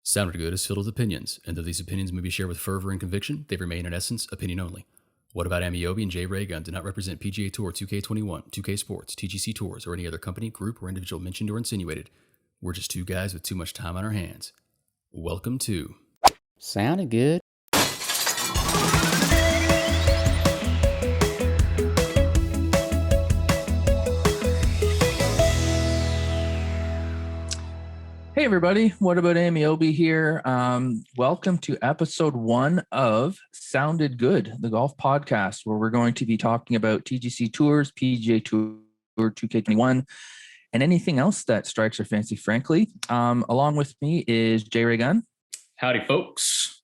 Sounded Good is filled with opinions, and though these opinions may be shared with fervor and conviction, they remain in essence opinion only. What About Amiobi and Jay Ray Gun do not represent PGA Tour 2K21, 2K Sports, TGC Tours, or any other company, group, or individual mentioned or insinuated. We're just two guys with too much time on our hands. Welcome to Sounded Good. Hey everybody, What About Amiobi here? Welcome to episode 1 of Sounded Good, the golf podcast, where we're going to be talking about TGC Tours, PGA Tour 2K21, and anything else that strikes our fancy, frankly. Along with me is Jay Ray Gun. Howdy, folks.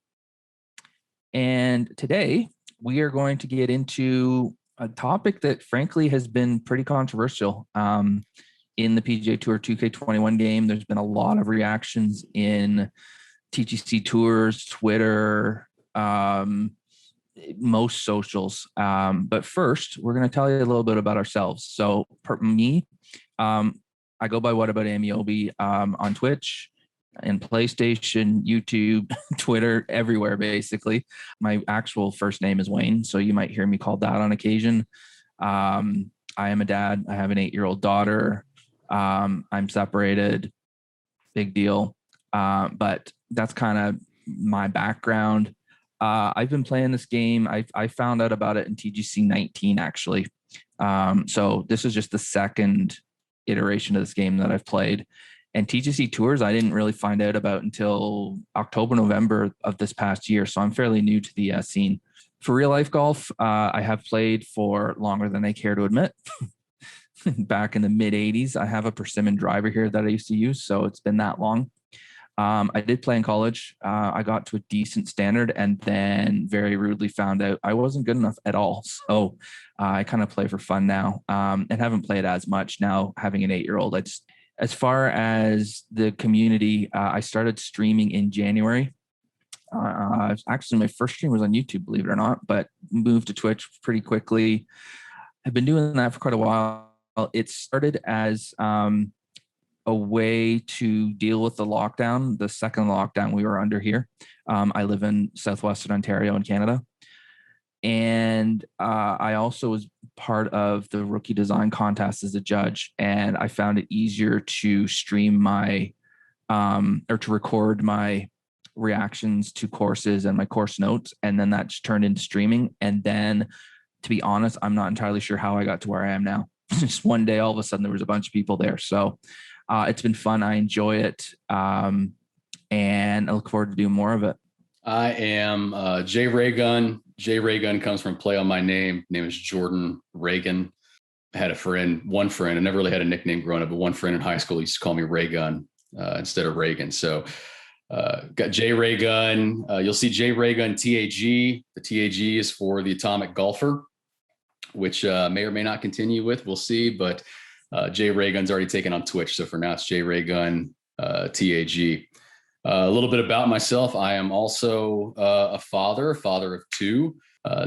And today we are going to get into a topic that frankly has been pretty controversial. In the PGA Tour 2K21 game, there's been a lot of reactions in TGC Tours, Twitter, most socials. But first, we're going to tell you a little bit about ourselves. So me, I go by What About Amiobi on Twitch and PlayStation, YouTube, Twitter, everywhere, basically. My actual first name is Wayne, so you might hear me called that on occasion. I am a dad. I have an 8-year-old daughter. I'm separated, big deal. But that's kind of my background. I've been playing this game. I found out about it in TGC 19, actually. So this is just the second iteration of this game that I've played. And TGC Tours, I didn't really find out about until October, November of this past year. So I'm fairly new to the scene. For real life golf, I have played for longer than I care to admit. Back in the mid 80s. I have a Persimmon driver here that I used to use, so it's been that long. I did play in college. I got to a decent standard and then very rudely found out I wasn't good enough at all. So I kind of play for fun now, and haven't played as much now having an 8-year-old. As far as the community, I started streaming in January. Actually, my first stream was on YouTube, believe it or not, but moved to Twitch pretty quickly. I've been doing that for quite a while. It started as a way to deal with the lockdown, the second lockdown we were under here. I live in southwestern Ontario in Canada. And I also was part of the rookie design contest as a judge. And I found it easier to stream my, or to record my reactions to courses and my course notes. And then that just turned into streaming. And then, to be honest, I'm not entirely sure how I got to where I am now. Just one day, all of a sudden, there was a bunch of people there. So it's been fun. I enjoy it. And I look forward to doing more of it. I am Jay Ray Gun. Jay Ray Gun comes from play on my name. Name is Jordan Reagan. I had one friend. I never really had a nickname growing up, but one friend in high school used to call me Ray Gun instead of Reagan. So got Jay Ray Gun. You'll see Jay Ray Gun TAG. The TAG is for the Atomic Golfer, which may or may not continue with. We'll see. But Jay Ray Gun's already taken on Twitch. So for now, it's Jay Ray Gun TAG. A little bit about myself. I am also a father of 2.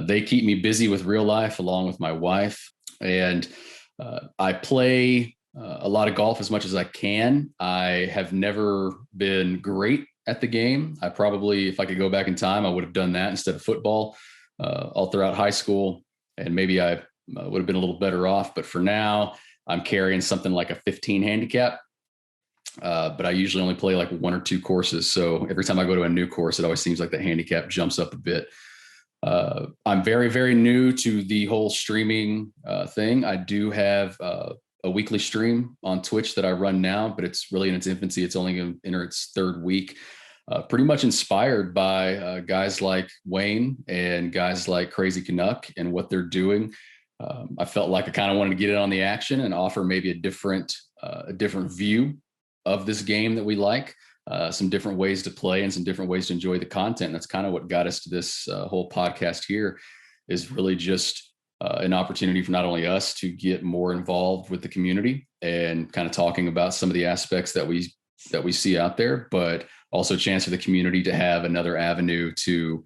They keep me busy with real life along with my wife. And I play a lot of golf as much as I can. I have never been great at the game. I probably, if I could go back in time, I would have done that instead of football all throughout high school. And maybe I would have been a little better off. But for now, I'm carrying something like a 15 handicap. But I usually only play like 1 or 2 courses. So every time I go to a new course, it always seems like the handicap jumps up a bit. I'm very, very new to the whole streaming thing. I do have a weekly stream on Twitch that I run now, but it's really in its infancy. It's only going to enter its 3rd week. Pretty much inspired by guys like Wayne and guys like Crazy Canuck and what they're doing. I felt like I kind of wanted to get in on the action and offer maybe a different view of this game that we like, some different ways to play and some different ways to enjoy the content. That's kind of what got us to this whole podcast here, is really just an opportunity for not only us to get more involved with the community and kind of talking about some of the aspects that we see out there, but also a chance for the community to have another avenue to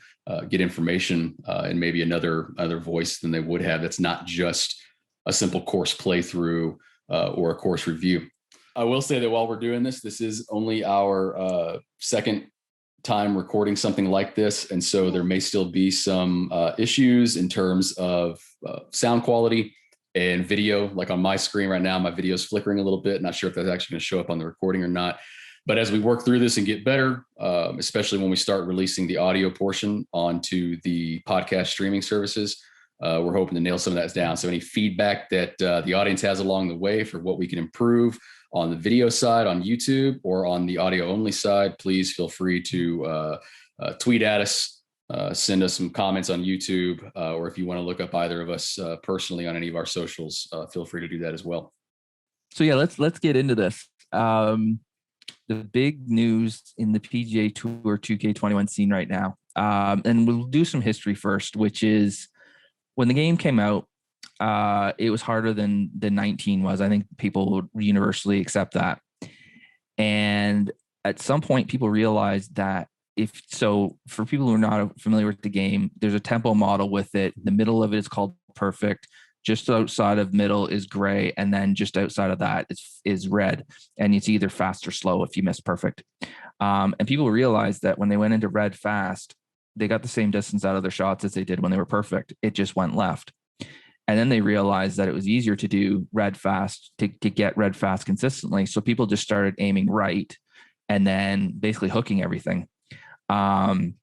get information and maybe another voice than they would have. That's not just a simple course playthrough or a course review. I will say that while we're doing this is only our second time recording something like this. And so there may still be some issues in terms of sound quality and video. Like on my screen right now, my video is flickering a little bit. Not sure if that's actually going to show up on the recording or not. But as we work through this and get better, especially when we start releasing the audio portion onto the podcast streaming services, we're hoping to nail some of that down. So any feedback that the audience has along the way for what we can improve on the video side on YouTube or on the audio only side, please feel free to tweet at us, send us some comments on YouTube, or if you want to look up either of us personally on any of our socials, feel free to do that as well. So yeah, let's get into this. The big news in the PGA Tour 2K21 scene right now, and we'll do some history first, which is when the game came out, it was harder than 19 was. I think people would universally accept that. And at some point, people realized that for people who are not familiar with the game, there's a tempo model with it. The middle of it is called perfect. Just outside of middle is gray. And then just outside of that is red. And it's either fast or slow if you miss perfect. And people realized that when they went into red fast, they got the same distance out of their shots as they did when they were perfect. It just went left. And then they realized that it was easier to do red fast to get red fast consistently. So people just started aiming right and then basically hooking everything. And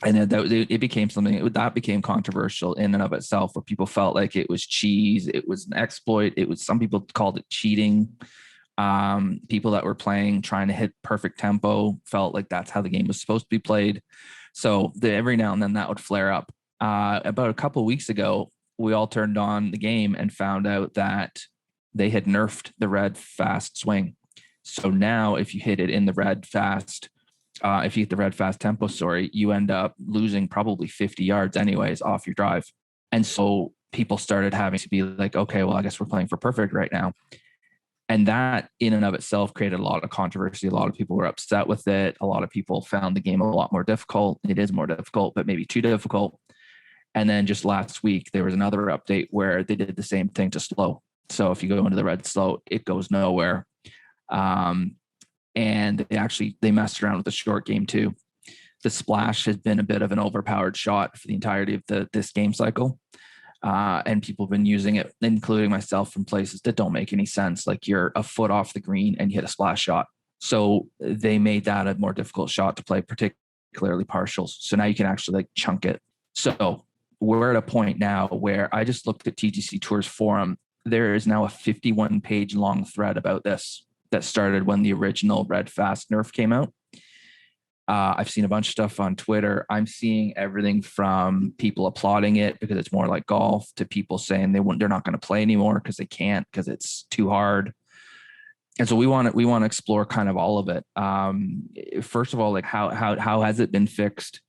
then it became something that became controversial in and of itself, where people felt like it was cheese. It was an exploit. Some people called it cheating. People that were playing, trying to hit perfect tempo, felt like that's how the game was supposed to be played. So every now and then that would flare up. About a couple of weeks ago, we all turned on the game and found out that they had nerfed the red fast swing. So now if you hit it in the red fast, if you hit the red fast tempo, you end up losing probably 50 yards anyways off your drive. And so people started having to be like, okay, well, I guess we're playing for perfect right now. And that in and of itself created a lot of controversy. A lot of people were upset with it. A lot of people found the game a lot more difficult. It is more difficult, but maybe too difficult. And then just last week, there was another update where they did the same thing to slow. So if you go into the red slow, it goes nowhere. And they messed around with the short game too. The splash has been a bit of an overpowered shot for the entirety of this game cycle. And people have been using it, including myself, from places that don't make any sense. Like you're a foot off the green and you hit a splash shot. So they made that a more difficult shot to play, particularly partials. So now you can actually like chunk it. So we're at a point now where I just looked at TGC Tour's forum. There is now a 51-page long thread about this that started when the original red fast nerf came out. I've seen a bunch of stuff on Twitter. I'm seeing everything from people applauding it because it's more like golf to people saying they're not going to play anymore because they can't, because it's too hard. And so we want to explore kind of all of it. First of all, like how has it been fixed?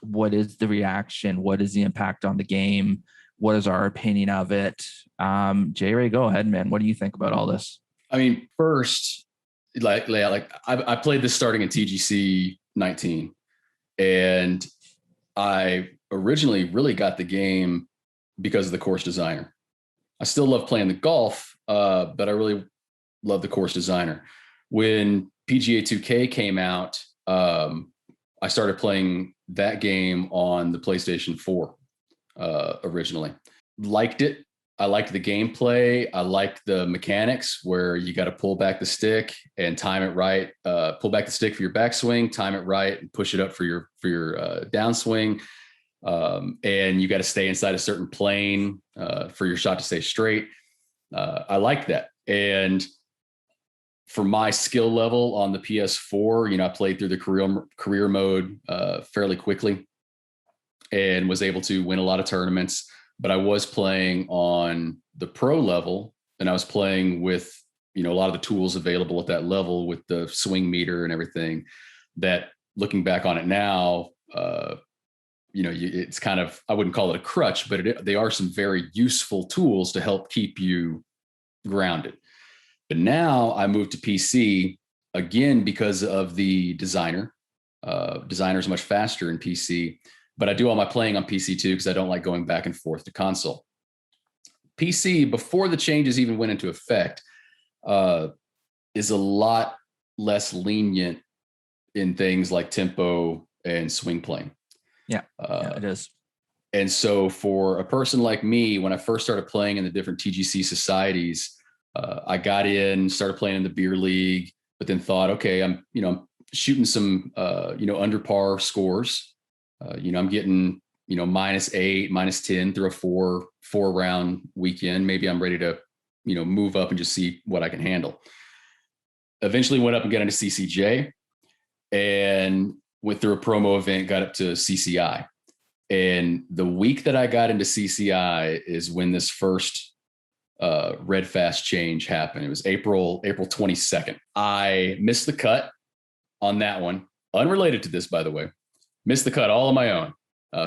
What is the reaction? What is the impact on the game? What is our opinion of it? J Ray, go ahead, man. What do you think about all this? I mean, first, like I played this starting in TGC 19, and I originally really got the game because of the course designer. I still love playing the golf, but I really love the course designer. When PGA 2K came out, I started playing that game on the PlayStation 4 originally. Liked it. I liked the gameplay. I liked the mechanics where you got to pull back the stick and time it right. Pull back the stick for your backswing, time it right, and push it up for your downswing. And you got to stay inside a certain plane for your shot to stay straight. I liked that. And for my skill level on the PS4, I played through the career mode fairly quickly and was able to win a lot of tournaments. But I was playing on the pro level, and I was playing with, a lot of the tools available at that level with the swing meter and everything that, looking back on it now, it's kind of, I wouldn't call it a crutch, but they are some very useful tools to help keep you grounded. But now I moved to PC again because of the designer. Designer's much faster in PC. But I do all my playing on PC too, because I don't like going back and forth to console. PC, before the changes even went into effect, is a lot less lenient in things like tempo and swing playing. Yeah, it is. And so for a person like me, when I first started playing in the different TGC societies, I got in, started playing in the beer league, but then thought, okay, I'm shooting some, under par scores. I'm getting, -8, -10 through a four round weekend. Maybe I'm ready to, move up and just see what I can handle. Eventually went up and got into CCJ, and went through a promo event, got up to CCI. And the week that I got into CCI is when this first Red Fast change happened. It was April 22nd. I missed the cut on that one. Unrelated to this, by the way. Missed the cut all on my own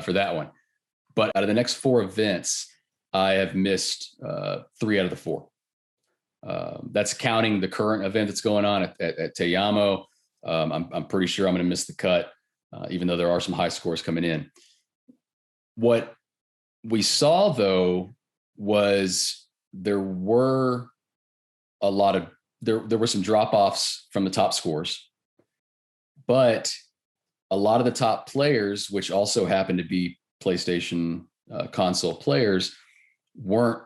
for that one. But out of the next 4 events, I have missed 3 out of the 4. That's counting the current event that's going on at Te Amo. I'm pretty sure I'm going to miss the cut, even though there are some high scores coming in. What we saw, though, was there were some drop-offs from the top scores, but a lot of the top players, which also happened to be PlayStation console players, weren't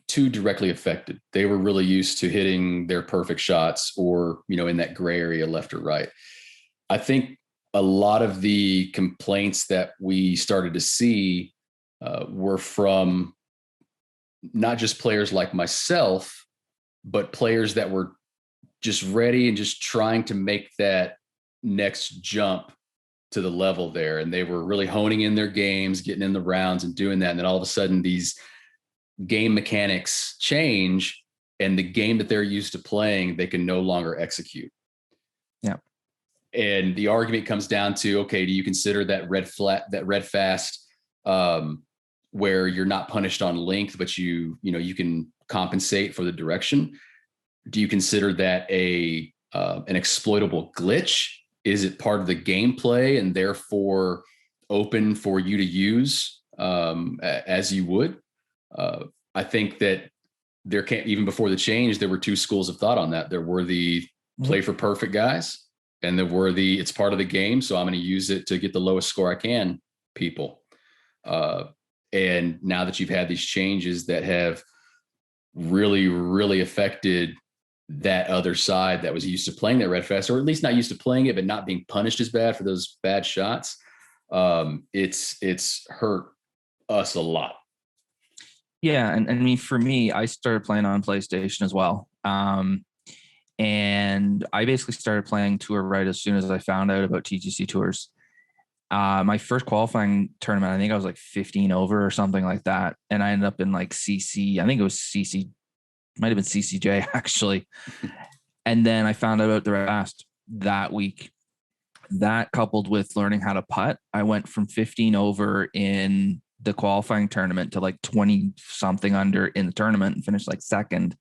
too directly affected. They were really used to hitting their perfect shots, or, in that gray area left or right. I think a lot of the complaints that we started to see were from not just players like myself, but players that were just ready and just trying to make that next jump to the level there. And they were really honing in their games, getting in the rounds and doing that. And then all of a sudden these game mechanics change, and the game that they're used to playing, they can no longer execute. Yeah. And the argument comes down to, okay, do you consider that red fast, where you're not punished on length, but you can compensate for the direction? Do you consider that an exploitable glitch? Is it part of the gameplay and therefore open for you to use as you would? I think that there can't, even before the change, there were 2 schools of thought on that. There were the play for perfect guys, and there were it's part of the game, so I'm going to use it to get the lowest score I can people. And now that you've had these changes that have really, really affected that other side that was used to playing that Red Fast, or at least not used to playing it, but not being punished as bad for those bad shots, it's hurt us a lot. Yeah, and I mean, for me, I started playing on PlayStation as well. And I basically started playing Tour right as soon as I found out about TGC Tours. My first qualifying tournament, I think I was like 15 over or something like that. And I ended up in like CC, I think it was CC, might have been CCJ actually. And then I found out about the Fast that week. That coupled with learning how to putt, I went from 15 over in the qualifying tournament to like 20 something under in the tournament and finished like second.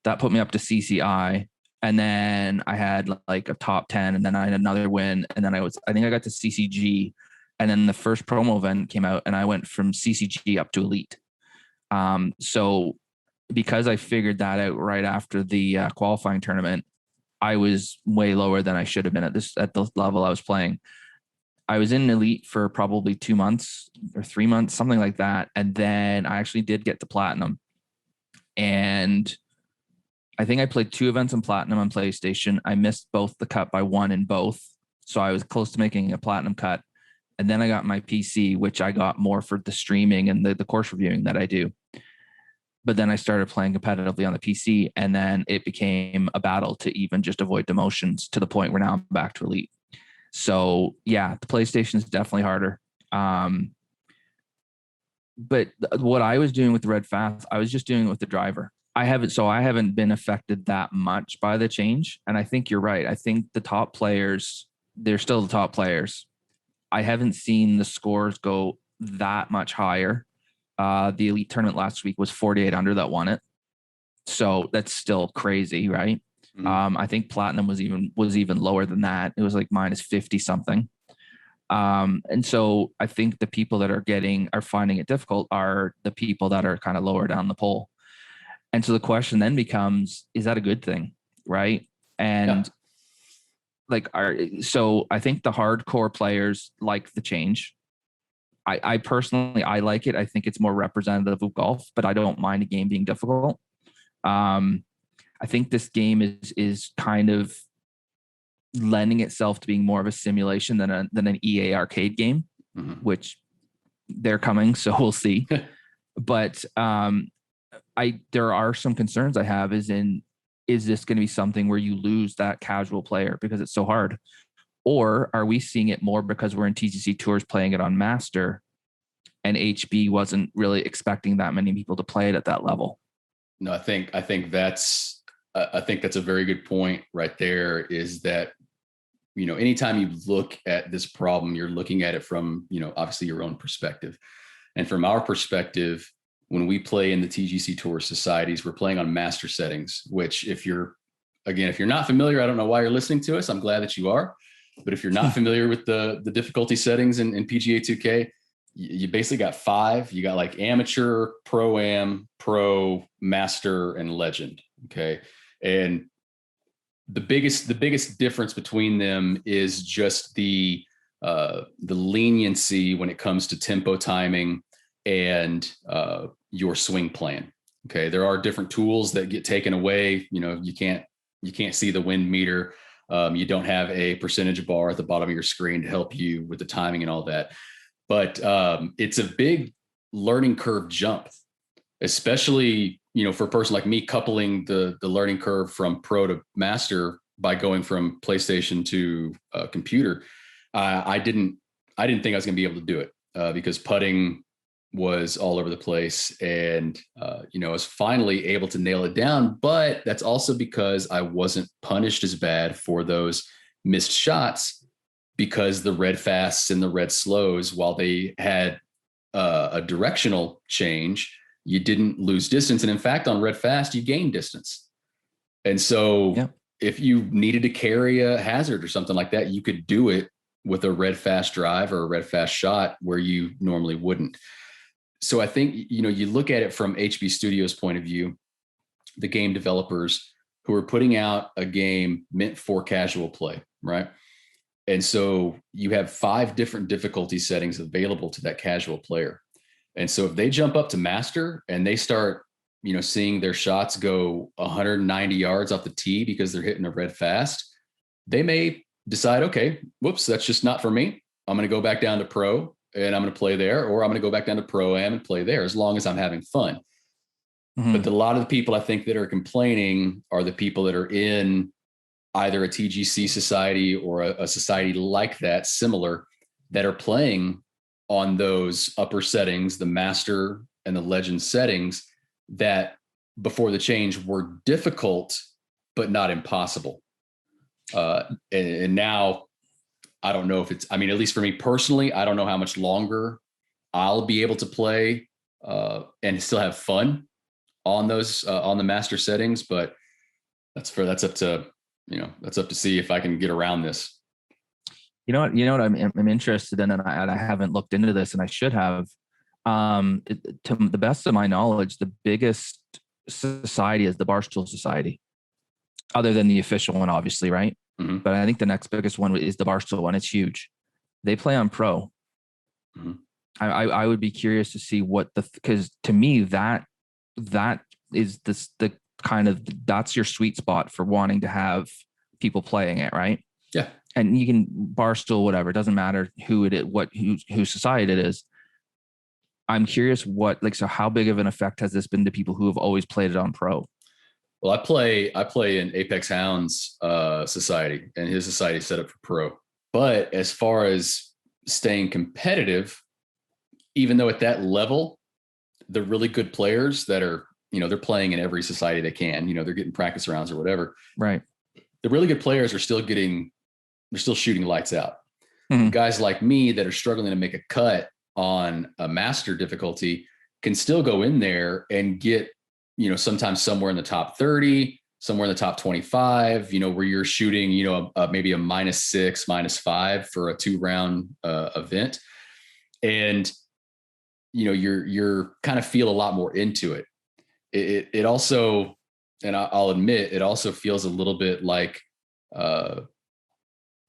That put me up to CCI. And then I had like a top 10, and then I had another win. And then I think I got to CCG, and then the first promo event came out and I went from CCG up to elite. So because I figured that out right after the qualifying tournament, I was way lower than I should have been at the level I was playing. I was in elite for probably 2 months or 3 months, something like that. And then I actually did get to platinum, and I think I played 2 events in platinum on PlayStation. I missed both the cut by 1 in both. So I was close to making a platinum cut. And then I got my PC, which I got more for the streaming and the course reviewing that I do. But then I started playing competitively on the PC, and then it became a battle to even just avoid demotions, to the point where now I'm back to elite. So yeah, the PlayStation is definitely harder. But what I was doing with the Red Fast, I was just doing it with the driver. I haven't been affected that much by the change. And I think you're right. I think the top players, they're still the top players. I haven't seen the scores go that much higher. The elite tournament last week was 48 under that won it. So that's still crazy, right? Mm-hmm. I think platinum was even lower than that. It was like -50 something. And so I think the people that are finding it difficult are the people that are kind of lower down the pole. And so the question then becomes, is that a good thing? Right. And so I think the hardcore players like the change. I personally, I like it. I think it's more representative of golf, but I don't mind a game being difficult. I think this game is kind of lending itself to being more of a simulation than an EA arcade game, which they're coming, so we'll see. But there are some concerns I have is this going to be something where you lose that casual player because it's so hard? Or are we seeing it more because we're in TGC Tours playing it on Master and HB wasn't really expecting that many people to play it at that level? No, I think that's a very good point right there, is that, anytime you look at this problem, you're looking at it from, obviously your own perspective. And from our perspective, when we play in the TGC Tour societies, we're playing on master settings, which if you're not familiar, I don't know why you're listening to us. I'm glad that you are. But if you're not familiar with the difficulty settings in PGA 2K, you basically got 5. You got like amateur, pro-am, pro, master, and legend. Okay. And the biggest difference between them is just the leniency when it comes to tempo timing and your swing plan. Okay. There are different tools that get taken away. You can't see the wind meter. You don't have a percentage bar at the bottom of your screen to help you with the timing and all that. But it's a big learning curve jump, especially, for a person like me, coupling the learning curve from pro to master by going from PlayStation to computer. I didn't think I was going to be able to do it because putting was all over the place, and I was finally able to nail it down. But that's also because I wasn't punished as bad for those missed shots, because the red fasts and the red slows, while they had a directional change, you didn't lose distance. And in fact, on red fast, you gained distance. And so if you needed to carry a hazard or something like that, you could do it with a red fast drive or a red fast shot where you normally wouldn't. So I think, you look at it from HB Studios' point of view, the game developers who are putting out a game meant for casual play, right? And so you have 5 different difficulty settings available to that casual player. And so if they jump up to master and they start, seeing their shots go 190 yards off the tee because they're hitting a red fast, they may decide, okay, whoops, that's just not for me. I'm going to go back down to pro and I'm going to play there, or I'm going to go back down to pro-am and play there, as long as I'm having fun. But a lot of the people I think that are complaining are the people that are in either a TGC society or a society like that, similar, that are playing on those upper settings, the master and the legend settings, that before the change were difficult, but not impossible. And now I don't know if at least for me personally, I don't know how much longer I'll be able to play and still have fun on those, on the master settings, but that's up to see if I can get around this. You know what I'm interested in, and I haven't looked into this, and I should have. To the best of my knowledge, the biggest society is the Barstool Society, other than the official one, obviously, right? Mm-hmm. But I think the next biggest one is the Barstool one. It's huge. They play on pro. Mm-hmm. I would be curious to see because to me that is the kind of, that's your sweet spot for wanting to have people playing it, right? Yeah. And you can Barstool, whatever, it doesn't matter who it is, whose society it is. I'm curious so how big of an effect has this been to people who have always played it on pro? Well, I play in Apex Hounds society, and his society is set up for pro. But as far as staying competitive, even though at that level, the really good players that are, they're playing in every society they can, they're getting practice rounds or whatever. Right. The really good players are still shooting lights out. Mm-hmm. Guys like me that are struggling to make a cut on a master difficulty can still go in there and get, sometimes somewhere in the top 30, somewhere in the top 25, where you're shooting, maybe a -6, -5 for a 2-round event. And, you're kind of feel a lot more into it. It also, and I'll admit, it also feels a little bit like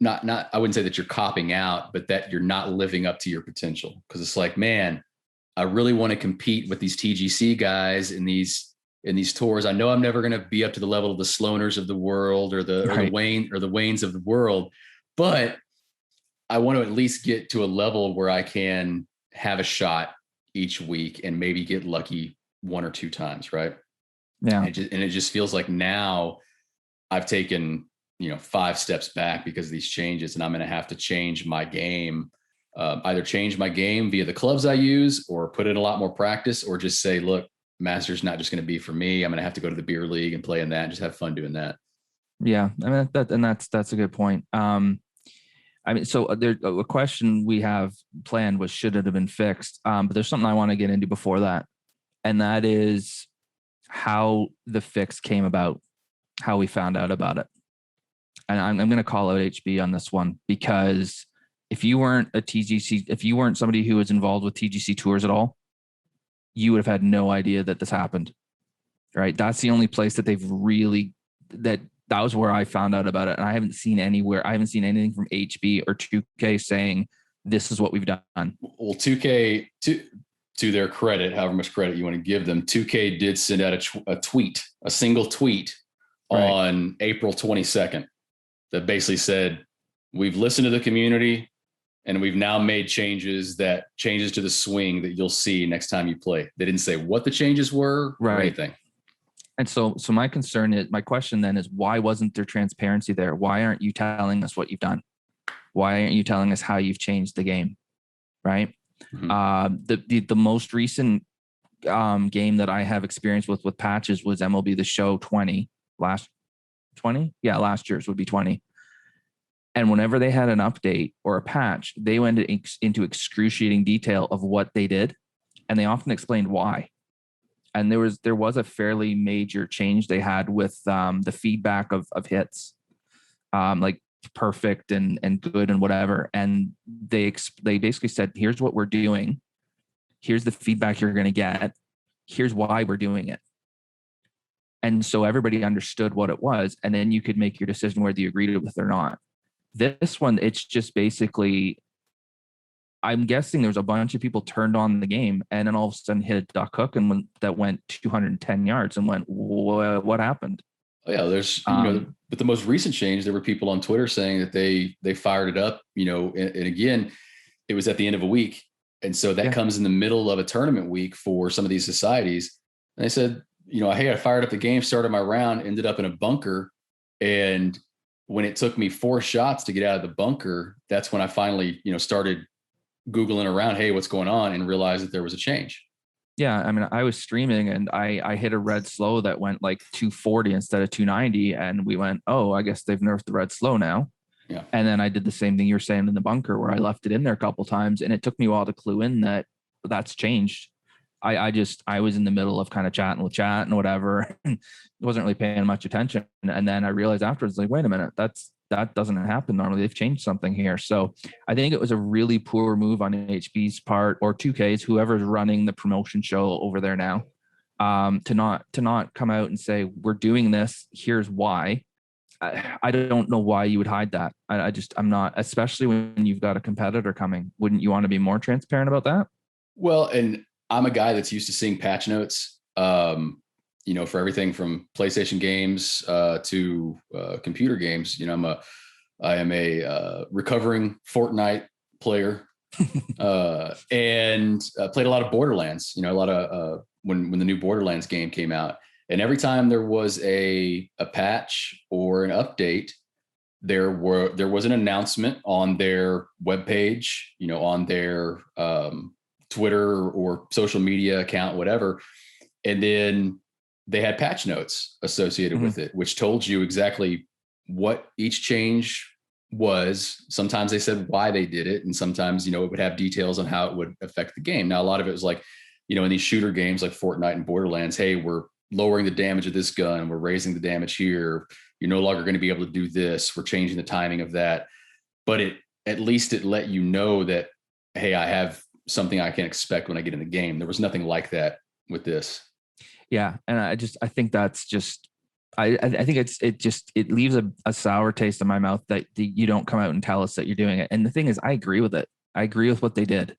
not I wouldn't say that you're copping out, but that you're not living up to your potential. Because it's like, man, I really want to compete with these TGC guys in these tours. I know I'm never going to be up to the level of the Sloaners of the world or the Waynes of the world, but I want to at least get to a level where I can have a shot each week and maybe get lucky one or two times, right? Yeah. And it just feels like now I've taken, 5 steps back because of these changes, and I'm going to have to change my game, either change my game via the clubs I use or put in a lot more practice, or just say, look, Masters not just going to be for me. I'm going to have to go to the beer league and play in that and just have fun doing that. Yeah. I mean, that's a good point. So there, a question we have planned was, should it have been fixed? But there's something I want to get into before that. And that is how the fix came about, how we found out about it. And I'm going to call out HB on this one, because if you weren't if you weren't somebody who was involved with TGC tours at all, you would have had no idea that this happened, right? That's the only place that they've really, that was where I found out about it. And I haven't seen anything from HB or 2K saying this is what we've done. Well, 2K, to their credit, however much credit you want to give them, 2K did send out a single tweet on April 22nd that basically said, we've listened to the community and we've now made changes to the swing that you'll see next time you play. They didn't say what the changes were or anything. And so my question then is, why wasn't there transparency there? Why aren't you telling us what you've done? Why aren't you telling us how you've changed the game? Right. Mm-hmm. The most recent game that I have experience with patches was MLB The Show 20 last year's would be 20. And whenever they had an update or a patch, they went into excruciating detail of what they did, and they often explained why. And there was a fairly major change they had with the feedback of hits, like perfect and good and whatever. And they basically said, here's what we're doing. Here's the feedback you're going to get. Here's why we're doing it. And so everybody understood what it was. And then you could make your decision whether you agreed with it or not. This one, it's just basically, I'm guessing there's a bunch of people turned on the game and then all of a sudden hit a duck hook and that went 210 yards and went, what happened? Oh yeah, there's, but the most recent change, there were people on Twitter saying that they fired it up, and again, it was at the end of a week. And so that comes in the middle of a tournament week for some of these societies. And they said, hey, I fired up the game, started my round, ended up in a bunker. And when it took me 4 shots to get out of the bunker, that's when I finally, started Googling around, hey, what's going on, and realized that there was a change. Yeah. I mean, I was streaming and I hit a red slow that went like 240 instead of 290. And we went, oh, I guess they've nerfed the red slow now. Yeah. And then I did the same thing you were saying in the bunker, where I left it in there a couple of times, and it took me a while to clue in that that's changed. I was in the middle of kind of chatting with chat and whatever, and wasn't really paying much attention. And then I realized afterwards, like, wait a minute, that doesn't happen normally. They've changed something here. So I think it was a really poor move on HB's part, or 2K's, whoever's running the promotion show over there now, to not come out and say, we're doing this, here's why. I don't know why you would hide that. I'm not, especially when you've got a competitor coming. Wouldn't you want to be more transparent about that? Well, and I'm a guy that's used to seeing patch notes, for everything from PlayStation games to computer games. I am a recovering Fortnite player and played a lot of Borderlands. A lot of when the new Borderlands game came out, and every time there was a patch or an update, there was an announcement on their webpage, on their Twitter or social media account, whatever. And then they had patch notes associated with it, which told you exactly what each change was. Sometimes they said why they did it. And sometimes, it would have details on how it would affect the game. Now, a lot of it was like, in these shooter games like Fortnite and Borderlands, hey, we're lowering the damage of this gun. We're raising the damage here. You're no longer going to be able to do this. We're changing the timing of that. But at least it let you know that, hey, I have something I can expect when I get in the game. There was nothing like that with this. Yeah. And I think that's just I think it leaves a sour taste in my mouth that you don't come out and tell us that you're doing it. And the thing is, I agree with it. I agree with what they did.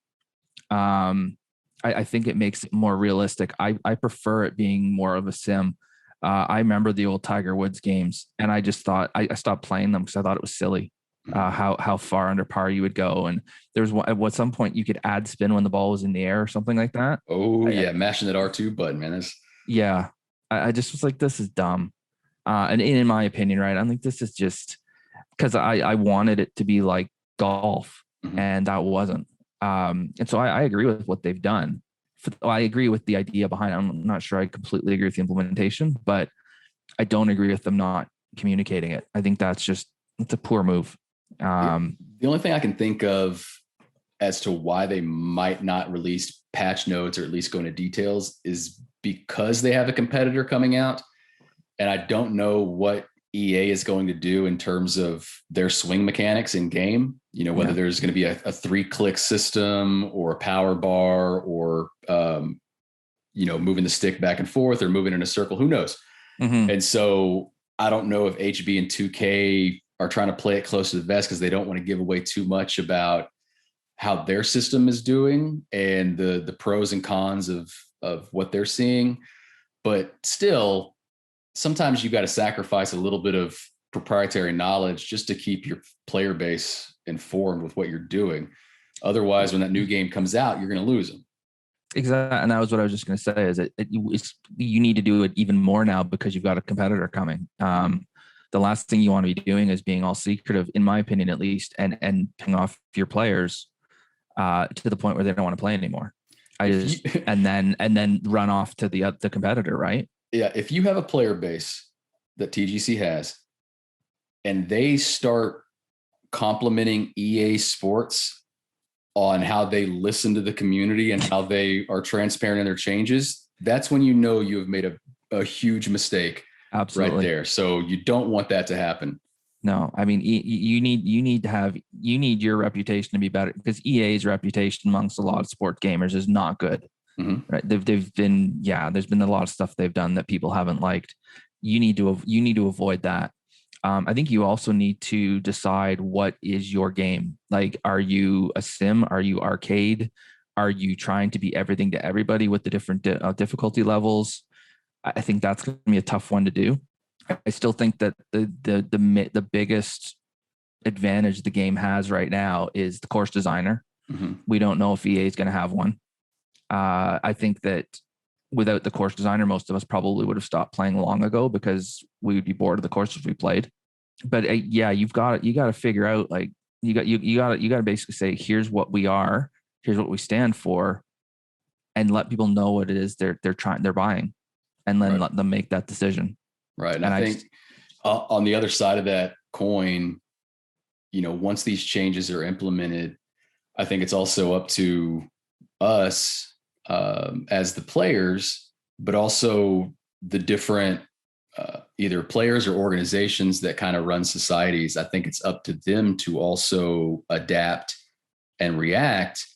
I think it makes it more realistic. I prefer it being more of a sim. I remember the old Tiger Woods games, and I just thought I stopped playing them because I thought it was silly. How far under par you would go, and there's at some point you could add spin when the ball was in the air or something like that. Oh yeah, mashing that R2 button, man. Yeah, I just was like, this is dumb. And in my opinion, right, I think this is just because I wanted it to be like golf, and that wasn't. And so I agree with what they've done. I agree with the idea behind it. I'm not sure I completely agree with the implementation, but I don't agree with them not communicating it. I think it's a poor move. The only thing I can think of as to why they might not release patch notes or at least go into details is because they have a competitor coming out. And I don't know what EA is going to do in terms of their swing mechanics in game, whether there's going to be a 3-click system or a power bar or, moving the stick back and forth or moving in a circle, who knows? And so I don't know if HB and 2K are trying to play it close to the vest because they don't want to give away too much about how their system is doing and the pros and cons of what they're seeing. But still, sometimes you got to sacrifice a little bit of proprietary knowledge just to keep your player base informed with what you're doing. Otherwise, when that new game comes out, you're going to lose them. Exactly. And that was what I was just going to say is you need to do it even more now because you've got a competitor coming. The last thing you want to be doing is being all secretive, in my opinion, at least, and ping off your players to the point where they don't want to play anymore. And then run off to the competitor, right? Yeah. If you have a player base that TGC has and they start complimenting EA Sports on how they listen to the community and how they are transparent in their changes, that's when you have made a huge mistake. Absolutely. Right there. So you don't want that to happen. No, I mean, you need your reputation to be better because EA's reputation amongst a lot of sport gamers is not good. Right. There's been a lot of stuff they've done that people haven't liked. You need to avoid that. I think you also need to decide what is your game. Like, are you a sim? Are you arcade? Are you trying to be everything to everybody with the different difficulty levels? I think that's going to be a tough one to do. I still think that the biggest advantage the game has right now is the course designer. We don't know if EA is going to have one. I think that without the course designer, most of us probably would have stopped playing long ago because we would be bored of the courses we played. But you've got to figure out, like, you got to basically say, here's what we are, here's what we stand for, and let people know what it is they're buying, and then let them make that decision. Right. And I think on the other side of that coin, once these changes are implemented, I think it's also up to us as the players, but also the different either players or organizations that kind of run societies. I think it's up to them to also adapt and react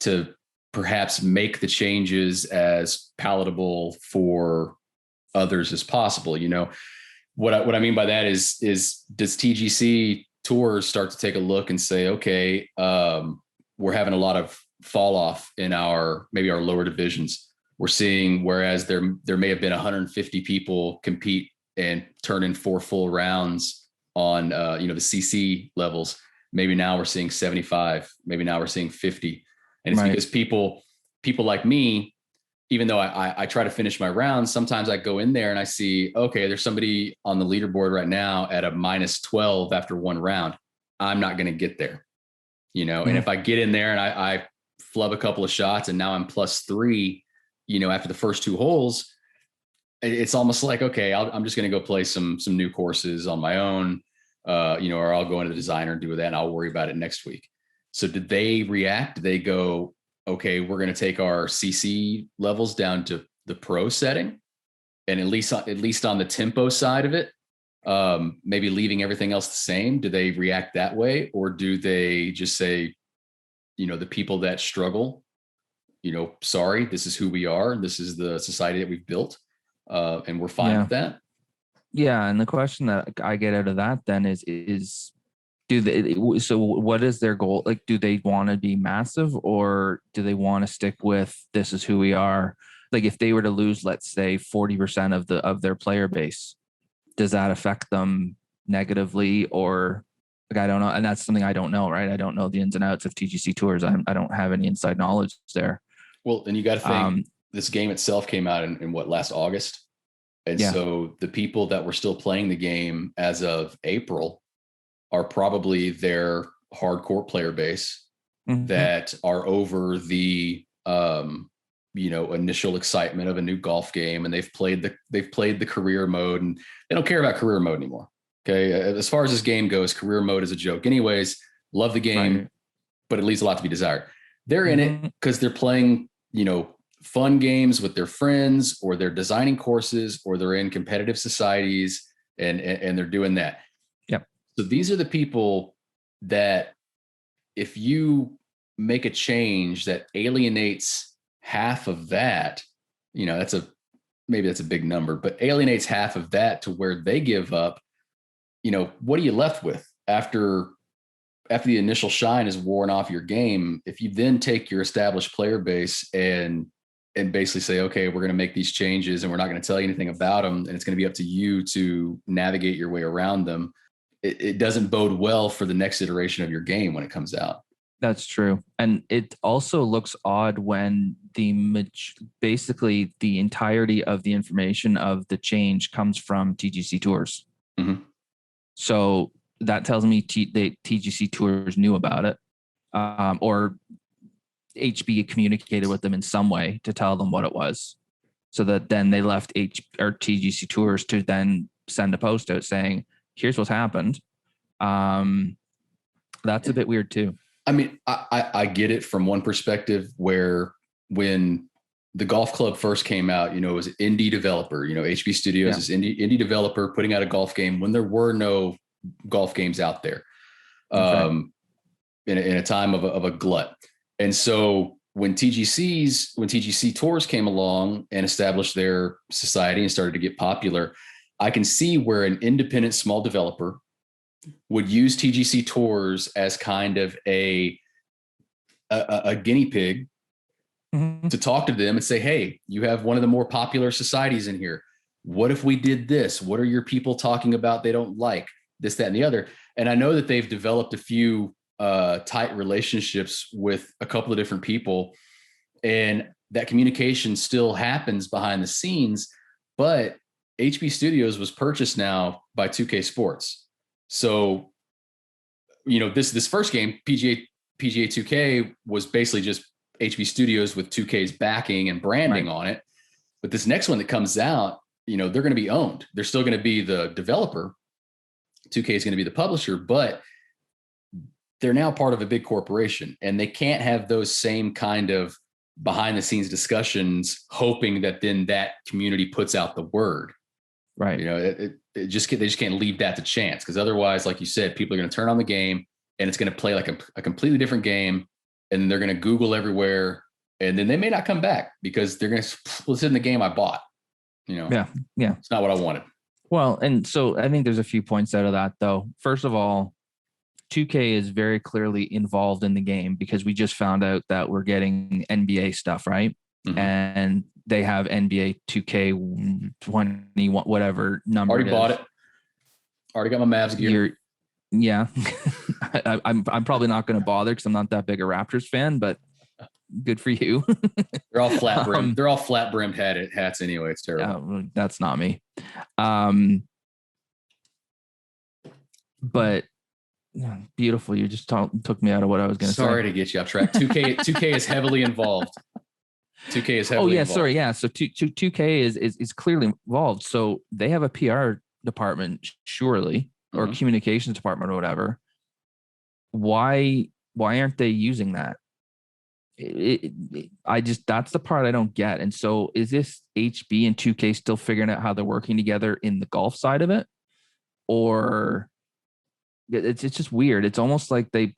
to perhaps make the changes as palatable for others as possible. What I mean by that is does TGC Tours start to take a look and say, okay, we're having a lot of fall off in maybe our lower divisions. We're seeing, whereas there may have been 150 people compete and turn in 4 full rounds on the CC levels. Maybe now we're seeing 75. Maybe now we're seeing 50. And it's because people like me, even though I try to finish my rounds, sometimes I go in there and I see, okay, there's somebody on the leaderboard right now at a -12 after 1 round. I'm not going to get there, and if I get in there and I flub a couple of shots and now I'm +3, after the first 2 holes, it's almost like, okay, I'm just going to go play some new courses on my own, or I'll go into the designer and do that and I'll worry about it next week. So did they react? Did they go, okay, we're going to take our CC levels down to the pro setting, and at least on the tempo side of it, maybe leaving everything else the same? Do they react that way, or do they just say, the people that struggle, sorry, this is who we are, this is the society that we've built, and we're fine with that? Yeah, and the question that I get out of that then is do they, so what is their goal? Like, do they want to be massive, or do they want to stick with this is who we are? Like, if they were to lose, let's say 40% of their player base, does that affect them negatively, or like, I don't know. And that's something I don't know, right? I don't know the ins and outs of TGC tours. I don't have any inside knowledge there. Well, and you got to think this game itself came out in what, last August? And Yeah. so the people that were still playing the game as of April are probably their hardcore player base that are over the initial excitement of a new golf game, and they've played the career mode, and they don't care about career mode anymore. Okay, as far as this game goes, career mode is a joke. Anyways, love the game, right, but it leaves a lot to be desired. They're in it because they're playing, fun games with their friends, or they're designing courses, or they're in competitive societies, and they're doing that. Yep. So these are the people that, if you make a change that alienates half of that, maybe that's a big number, but alienates half of that to where they give up, what are you left with after the initial shine is worn off your game? If you then take your established player base and basically say, okay, we're going to make these changes and we're not going to tell you anything about them, and it's going to be up to you to navigate your way around them, it doesn't bode well for the next iteration of your game when it comes out. That's true. And it also looks odd when basically the entirety of the information of the change comes from TGC Tours. Mm-hmm. So that tells me TGC Tours knew about it, or HB communicated with them in some way to tell them what it was, so that then they left TGC Tours to then send a post out saying, here's what's happened. That's a bit weird too. I mean, I get it from one perspective, where when the golf club first came out, it was an indie developer, HB Studios is indie developer putting out a golf game when there were no golf games out there, in a time of a glut. And so when TGC Tours came along and established their society and started to get popular, I can see where an independent small developer would use TGC Tours as kind of a guinea pig to talk to them and say, hey, you have one of the more popular societies in here. What if we did this? What are your people talking about they don't like? This, that, and the other. And I know that they've developed a few tight relationships with a couple of different people, and that communication still happens behind the scenes. But HB Studios was purchased now by 2K Sports. So, this first game, PGA 2K, was basically just HB Studios with 2K's backing and branding on it. But this next one that comes out, they're going to be owned. They're still going to be the developer. 2K is going to be the publisher, but they're now part of a big corporation, and they can't have those same kind of behind the scenes discussions hoping that then that community puts out the word. Right. They just can't leave that to chance, because otherwise, like you said, people are going to turn on the game and it's going to play like a completely different game, and they're going to Google everywhere, and then they may not come back because they're going to split in the game I bought. Yeah. It's not what I wanted. Well, and so I think there's a few points out of that, though. First of all, 2K is very clearly involved in the game, because we just found out that we're getting NBA stuff, right? Mm-hmm. And they have NBA 2K 20, whatever number. Already bought it. Already got my Mavs gear. Yeah. I'm probably not going to bother because I'm not that big a Raptors fan, but good for you. They're all flat brimmed. They're all flat brimmed hats anyway. It's terrible. That's not me. But beautiful. You just took me out of what I was going to say. Sorry to get you off track. 2K is heavily involved. 2K is heavily involved. Sorry. Yeah. So 2K is clearly involved. So they have a PR department, surely, or communications department or whatever. Why aren't they using that? That's the part I don't get. And so is this HB and 2K still figuring out how they're working together in the golf side of it? Or it's just weird. It's almost like they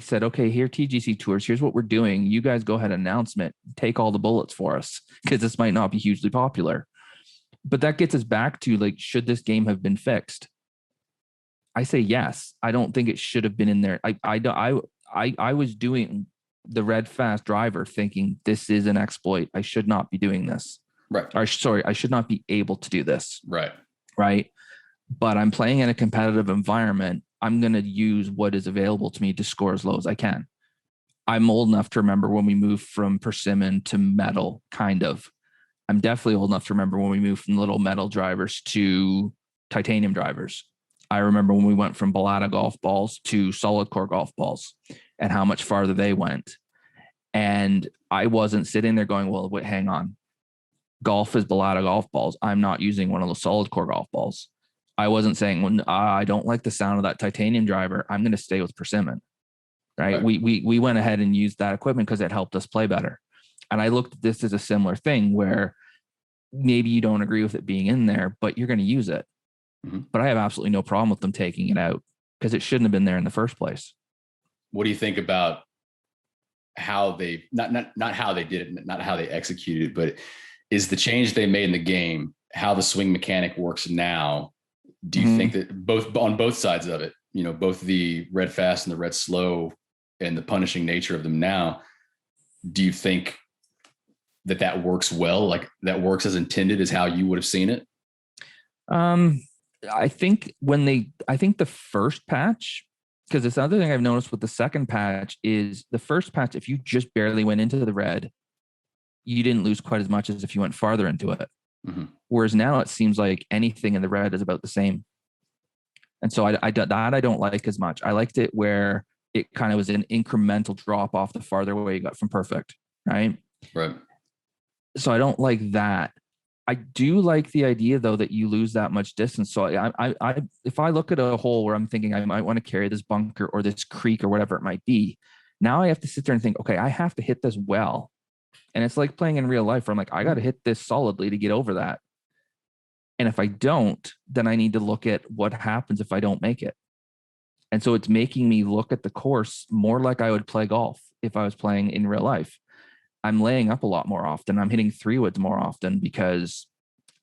said, okay, here TGC Tours, here's what we're doing. You guys go ahead, announcement, take all the bullets for us, because this might not be hugely popular. But that gets us back to like, should this game have been fixed? I say yes. I don't think it should have been in there. I was doing the red fast driver thinking this is an exploit. I should not be doing this. Right. Or sorry, I should not be able to do this. Right. Right. But I'm playing in a competitive environment. I'm going to use what is available to me to score as low as I can. I'm old enough to remember when we moved from persimmon to metal, kind of. I'm definitely old enough to remember when we moved from little metal drivers to titanium drivers. I remember when we went from Balata golf balls to solid core golf balls and how much farther they went. And I wasn't sitting there going, well, wait, hang on. Golf is Balata golf balls. I'm not using one of those solid core golf balls. I wasn't saying, well, I don't like the sound of that titanium driver. I'm going to stay with persimmon. Right. We went ahead and used that equipment because it helped us play better. And I looked at this as a similar thing where maybe you don't agree with it being in there, but you're going to use it. Mm-hmm. But I have absolutely no problem with them taking it out because it shouldn't have been there in the first place. What do you think about how they not how they did it, not how they executed, but is the change they made in the game, how the swing mechanic works now? Do you think that on both sides of it, both the red fast and the red slow and the punishing nature of them now, do you think that works well? Like that works as intended as how you would have seen it? I think the first patch, because it's another thing I've noticed with the second patch is the first patch, if you just barely went into the red, you didn't lose quite as much as if you went farther into it. Mm-hmm. Whereas now it seems like anything in the red is about the same. And so I don't like as much. I liked it where it kind of was an incremental drop off the farther away you got from perfect. Right. Right. So I don't like that. I do like the idea though, that you lose that much distance. So I if I look at a hole where I'm thinking I might want to carry this bunker or this creek or whatever it might be, now I have to sit there and think, okay, I have to hit this well. And it's like playing in real life where I'm like, I got to hit this solidly to get over that. And if I don't, then I need to look at what happens if I don't make it. And so it's making me look at the course more like I would play golf if I was playing in real life. I'm laying up a lot more often. I'm hitting 3-woods more often because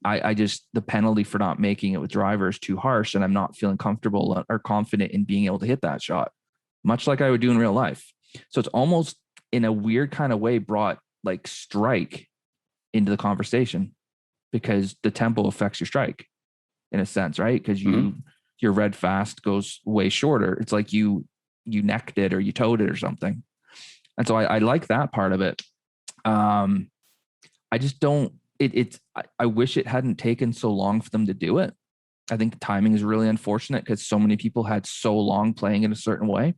I just, the penalty for not making it with driver is too harsh and I'm not feeling comfortable or confident in being able to hit that shot, much like I would do in real life. So it's almost in a weird kind of way brought like strike into the conversation because the tempo affects your strike in a sense, right? Because your red fast goes way shorter. It's like you necked it or you towed it or something. And so I like that part of it. I just don't, I wish it hadn't taken so long for them to do it. I think the timing is really unfortunate because so many people had so long playing in a certain way.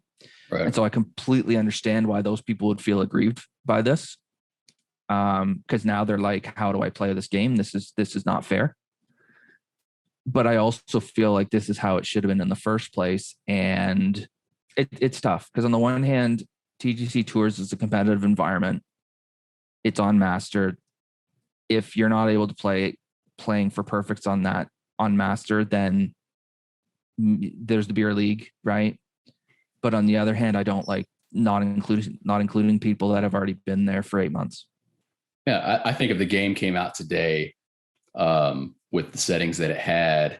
Right. And so I completely understand why those people would feel aggrieved by this. Because now they're like, how do I play this game? This is not fair. But I also feel like this is how it should have been in the first place. And it's tough because on the one hand, TGC Tours is a competitive environment. It's on Master. If you're not able to playing for perfects on Master, then there's the beer league, right? But on the other hand, I don't like not including people that have already been there for 8 months. Yeah, I think if the game came out today with the settings that it had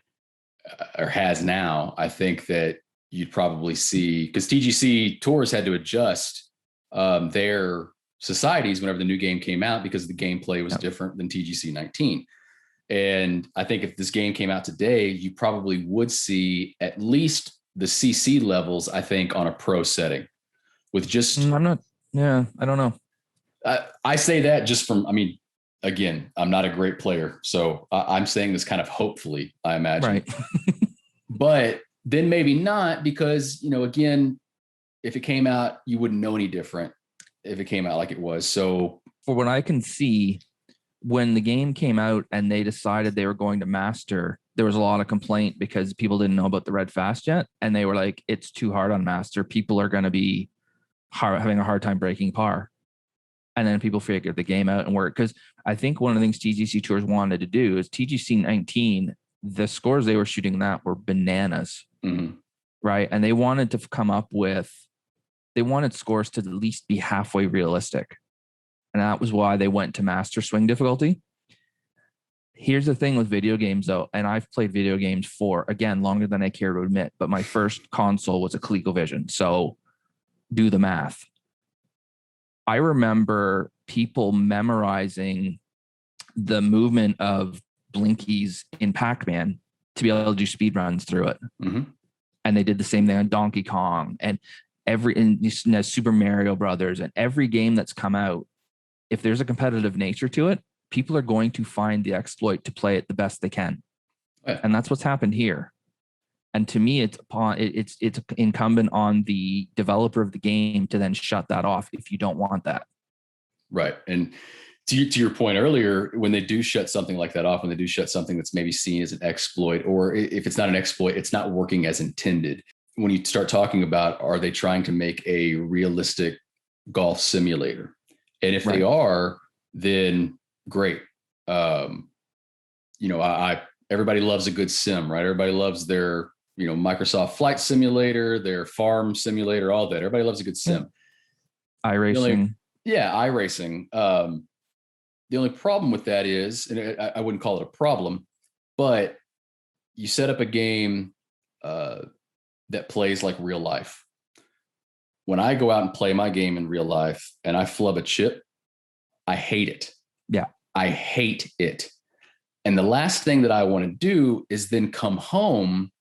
or has now, I think that you'd probably see, because TGC Tours had to adjust their societies whenever the new game came out because the gameplay was different than TGC 19. And I think if this game came out today, you probably would see at least the CC levels, I think, on a pro setting with just... I don't know. I say that just from, again, I'm not a great player. So I'm saying this kind of hopefully, I imagine. Right. But then maybe not because, again, if it came out, you wouldn't know any different if it came out like it was. So for what I can see, when the game came out and they decided they were going to Master, there was a lot of complaint because people didn't know about the red fast yet. And they were like, it's too hard on Master. People are going to be having a hard time breaking par. And then people figured the game out and work. Because I think one of the things TGC Tours wanted to do is TGC 19, the scores they were shooting that were bananas. Mm-hmm. Right. And they wanted to come up with, they wanted scores to at least be halfway realistic. And that was why they went to Master swing difficulty. Here's the thing with video games, though, and I've played video games for, again, longer than I care to admit, but my first console was a ColecoVision. So do the math. I remember people memorizing the movement of Blinkies in Pac-Man to be able to do speed runs through it. Mm-hmm. And they did the same thing on Donkey Kong and Super Mario Brothers, and every game that's come out. If there's a competitive nature to it, people are going to find the exploit to play it the best they can. Yeah. And that's what's happened here. And to me, it's incumbent on the developer of the game to then shut that off if you don't want that. Right. And to your point earlier, when they do shut something like that off, when they do shut something that's maybe seen as an exploit, or if it's not an exploit, it's not working as intended. When you start talking about, are they trying to make a realistic golf simulator? And if they are, then great. Everybody loves a good sim, right? Everybody loves their, Microsoft Flight Simulator, their Farm Simulator, all that. Everybody loves a good sim. iRacing. iRacing. The only problem with that is, and I wouldn't call it a problem, but you set up a game that plays like real life. When I go out and play my game in real life and I flub a chip, I hate it. Yeah. I hate it. And the last thing that I want to do is then come home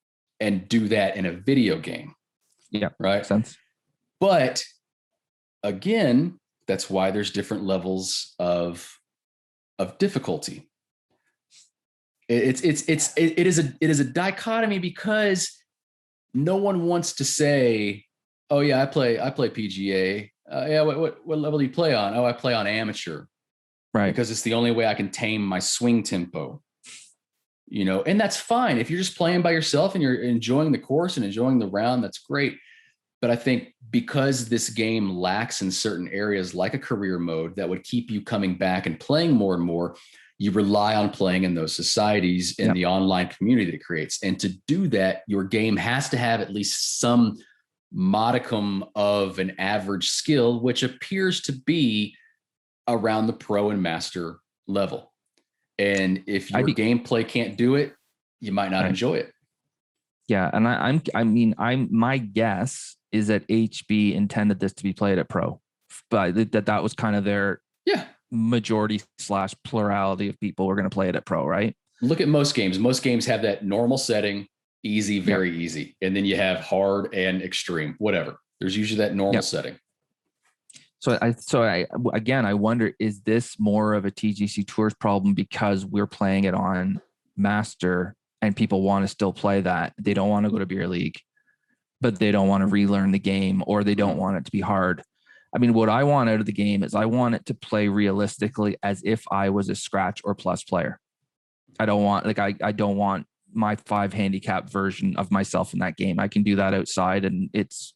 and do that in a video game. Yeah. Right. Makes sense. But again, that's why there's different levels of difficulty. It is a dichotomy, because no one wants to say, oh yeah, I play PGA. What level do you play on? Oh, I play on amateur. Right. Because it's the only way I can tame my swing tempo. And that's fine. If you're just playing by yourself and you're enjoying the course and enjoying the round, that's great. But I think because this game lacks in certain areas, like a career mode that would keep you coming back and playing more and more, you rely on playing in those societies in the online community that it creates. And to do that, your game has to have at least some modicum of an average skill, which appears to be around the pro and master level. And if your gameplay can't do it, you might not enjoy it. Yeah. And my guess is that HB intended this to be played at pro, but that was kind of their majority / plurality of people who are going to play it at pro, right? Look at most games. Most games have that normal setting, easy, very easy. And then you have hard and extreme, whatever. There's usually that normal setting. So I wonder, is this more of a TGC Tours problem because we're playing it on Master and people want to still play that? They don't want to go to Beer League, but they don't want to relearn the game, or they don't want it to be hard. I mean, what I want out of the game is I want it to play realistically as if I was a scratch or plus player. I don't want I don't want my 5 handicap version of myself in that game. I can do that outside, and it's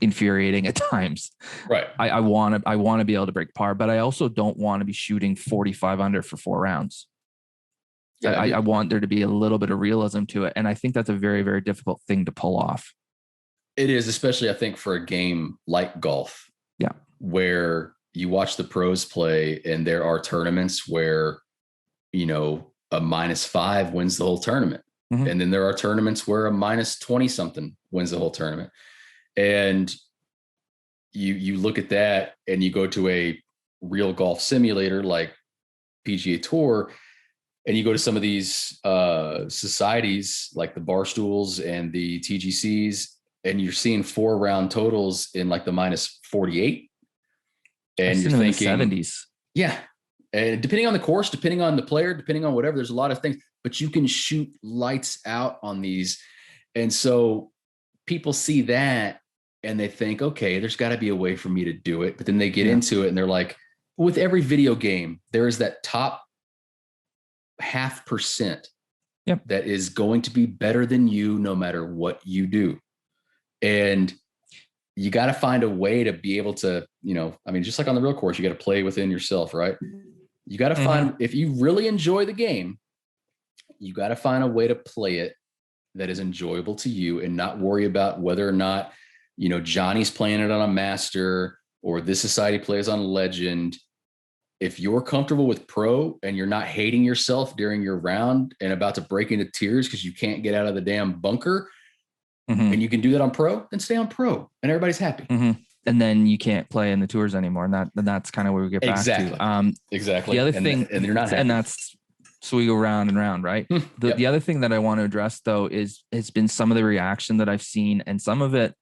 infuriating at times. Right. I want to be able to break par, but I also don't want to be shooting 45 under for 4 rounds. Yeah, I want there to be a little bit of realism to it. And I think that's a very, very difficult thing to pull off. It is, especially I think for a game like golf. Yeah. Where you watch the pros play and there are tournaments where, a -5 wins the whole tournament. Mm-hmm. And then there are tournaments where a -20 something wins the whole tournament. And you look at that and you go to a real golf simulator like PGA Tour, and you go to some of these societies like the Barstools and the TGCs, and you're seeing 4-round totals in like the -48. And you're thinking 70s. Yeah. And depending on the course, depending on the player, depending on whatever, there's a lot of things, but you can shoot lights out on these. And so people see that and they think, okay, there's got to be a way for me to do it. But then they get into it and they're like, with every video game, there is that top 0.5% that is going to be better than you no matter what you do. And you got to find a way to be able to, just like on the real course, you got to play within yourself, right? You got to find, if you really enjoy the game, you got to find a way to play it that is enjoyable to you and not worry about whether or not, Johnny's playing it on a Master or this society plays on Legend. if you're comfortable with pro and you're not hating yourself during your round and about to break into tears because you can't get out of the damn bunker, and you can do that on pro, then stay on pro and everybody's happy. And then you can't play in the tours anymore. And that's kind of where we get back to. Exactly. The other thing, and you're not happy. And that's, so we go round and round, right? The other thing that I want to address though is it's been some of the reaction that I've seen, and some of it,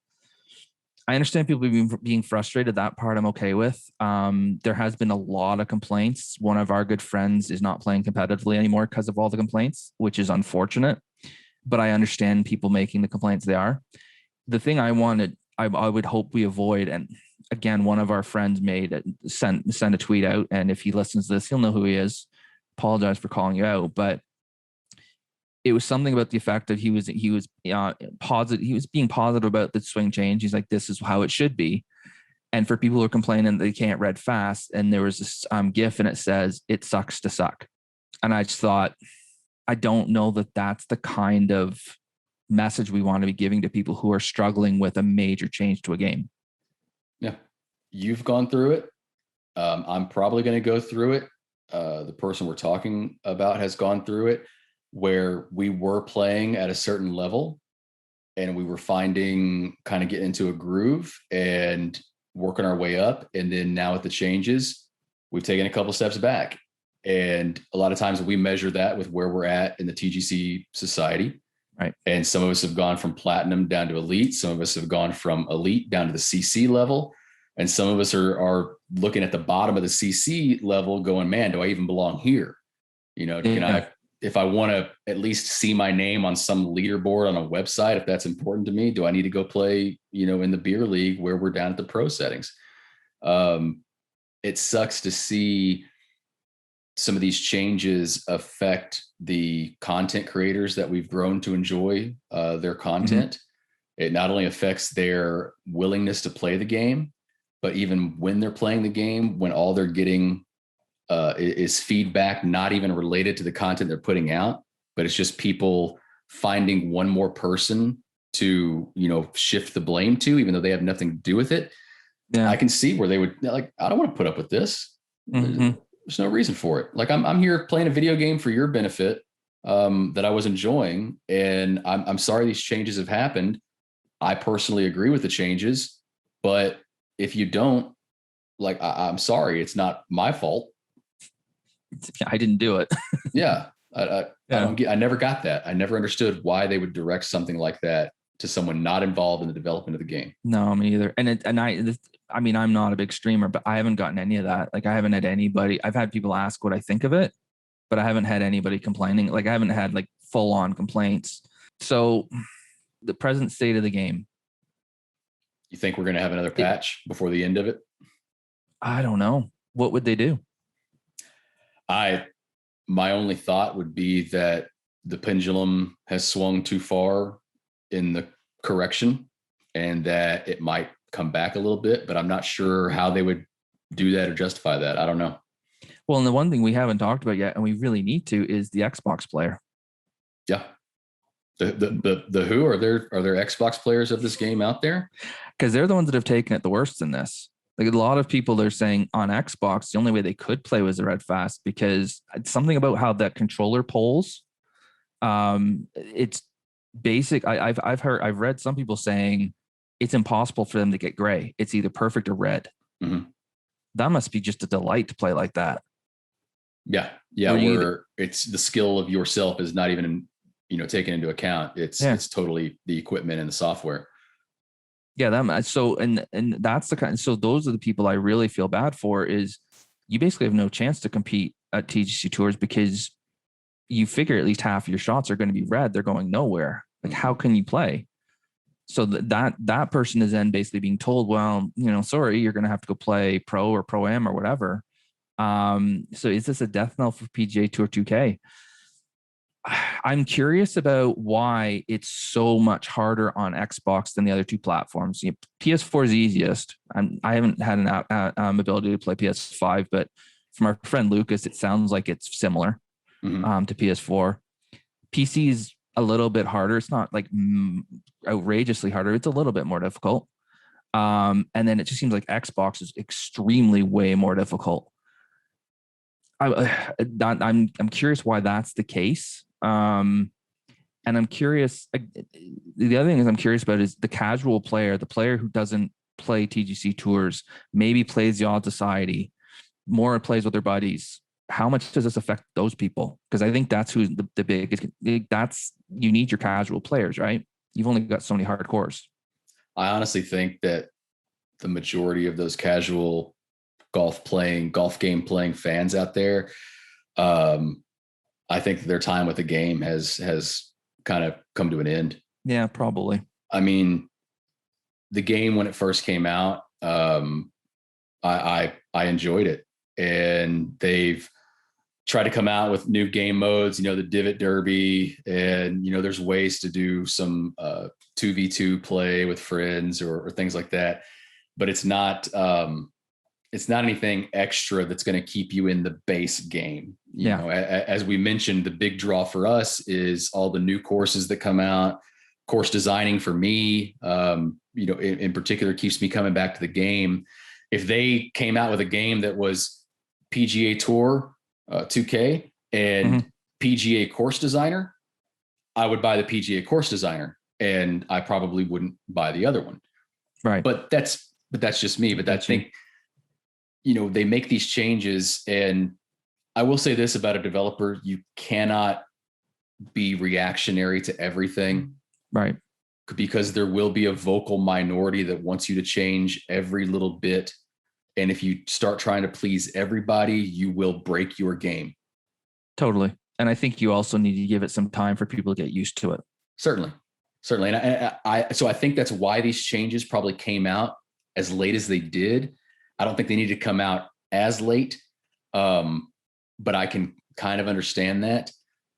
I understand people being frustrated. That part I'm okay with. There has been a lot of complaints. One of our good friends is not playing competitively anymore because of all the complaints, which is unfortunate. But I understand people making the complaints they are. The thing I would hope we avoid, and again, one of our friends sent a tweet out, and if he listens to this, he'll know who he is. Apologize for calling you out, but it was something about the effect that he was positive. He was being positive about the swing change. He's like, this is how it should be. And for people who are complaining they can't red fast, and there was this GIF and it says, "It sucks to suck." And I just thought, I don't know that that's the kind of message we want to be giving to people who are struggling with a major change to a game. Yeah. You've gone through it. I'm probably going to go through it. The person we're talking about has gone through it, where we were playing at a certain level and we were finding, kind of getting into a groove and working our way up. And then now with the changes, we've taken a couple steps back. And a lot of times we measure that with where we're at in the TGC society. Right. And some of us have gone from platinum down to elite. Some of us have gone from elite down to the CC level. And some of us are looking at the bottom of the CC level going, man, do I even belong here? Can I, if I want to at least see my name on some leaderboard on a website, if that's important to me, do I need to go play, in the beer league where we're down at the pro settings? It sucks to see some of these changes affect the content creators that we've grown to enjoy their content. It not only affects their willingness to play the game, but even when they're playing the game, when all they're getting is feedback, not even related to the content they're putting out, but it's just people finding one more person to, shift the blame to, even though they have nothing to do with it. Yeah. I can see where they would like, I don't want to put up with this. There's no reason for it. Like I'm here playing a video game for your benefit that I was enjoying. And I'm sorry these changes have happened. I personally agree with the changes, but if you don't, like, I'm sorry, it's not my fault. I didn't do it. Yeah. I never got that. I never understood why they would direct something like that to someone not involved in the development of the game. No, me either. I mean, I'm not a big streamer, but I haven't gotten any of that. Like I haven't had anybody, I've had people ask what I think of it, but I haven't had anybody complaining. Like I haven't had like full on complaints. So the present state of the game. You think we're going to have another patch before the end of it? I don't know. What would they do? My only thought would be that the pendulum has swung too far in the correction and that it might come back a little bit, but I'm not sure how they would do that or justify that. I don't know. Well, and the one thing we haven't talked about yet, and we really need to, is the Xbox player. Yeah. The who are there Xbox players of this game out there? Because they're the ones that have taken it the worst in this. Like a lot of people are saying on Xbox, the only way they could play was the red fast because it's something about how that controller pulls. It's basic. I've read some people saying it's impossible for them to get gray. It's either perfect or red. That must be just a delight to play like that. Yeah. Where it's the skill of yourself is not even, taken into account. It's totally the equipment and the software. Yeah, and that's the kind. So those are the people I really feel bad for. Is you basically have no chance to compete at TGC Tours because you figure at least half of your shots are going to be red. They're going nowhere. Like, how can you play? So that person is then basically being told, well, sorry, you're going to have to go play pro or pro-am or whatever. So is this a death knell for PGA Tour 2K? I'm curious about why it's so much harder on Xbox than the other two platforms. PS4 is the easiest. I haven't had an ability to play PS5, but from our friend Lucas, it sounds like it's similar to PS4. PC is a little bit harder. It's not like outrageously harder. It's a little bit more difficult. And then it just seems like Xbox is extremely way more difficult. I'm curious why that's the case. And I'm curious. The other thing is I'm curious about is the casual player, the player who doesn't play TGC tours, maybe plays the Odd Society, more plays with their buddies. How much does this affect those people? Because I think that's who's the biggest. That's you need your casual players, right? You've only got so many hardcores. I honestly think that the majority of those casual golf game playing fans out there, I think their time with the game has kind of come to an end. Yeah, probably. I mean, the game when it first came out, I enjoyed it, and they've tried to come out with new game modes. The Divot Derby, and there's ways to do some 2v2 play with friends or things like that, but it's not anything extra that's going to keep you in the base game. You know, as we mentioned, the big draw for us is all the new courses that come out. Course designing for me, in particular, keeps me coming back to the game. If they came out with a game that was PGA Tour 2K and PGA Course Designer, I would buy the PGA Course Designer, and I probably wouldn't buy the other one. Right. But that's just me. But I think, they make these changes, and I will say this about a developer: you cannot be reactionary to everything. Right. Because there will be a vocal minority that wants you to change every little bit. And if you start trying to please everybody, you will break your game. Totally. And I think you also need to give it some time for people to get used to it. Certainly. And so I think that's why these changes probably came out as late as they did. I don't think they need to come out as late. But I can kind of understand that.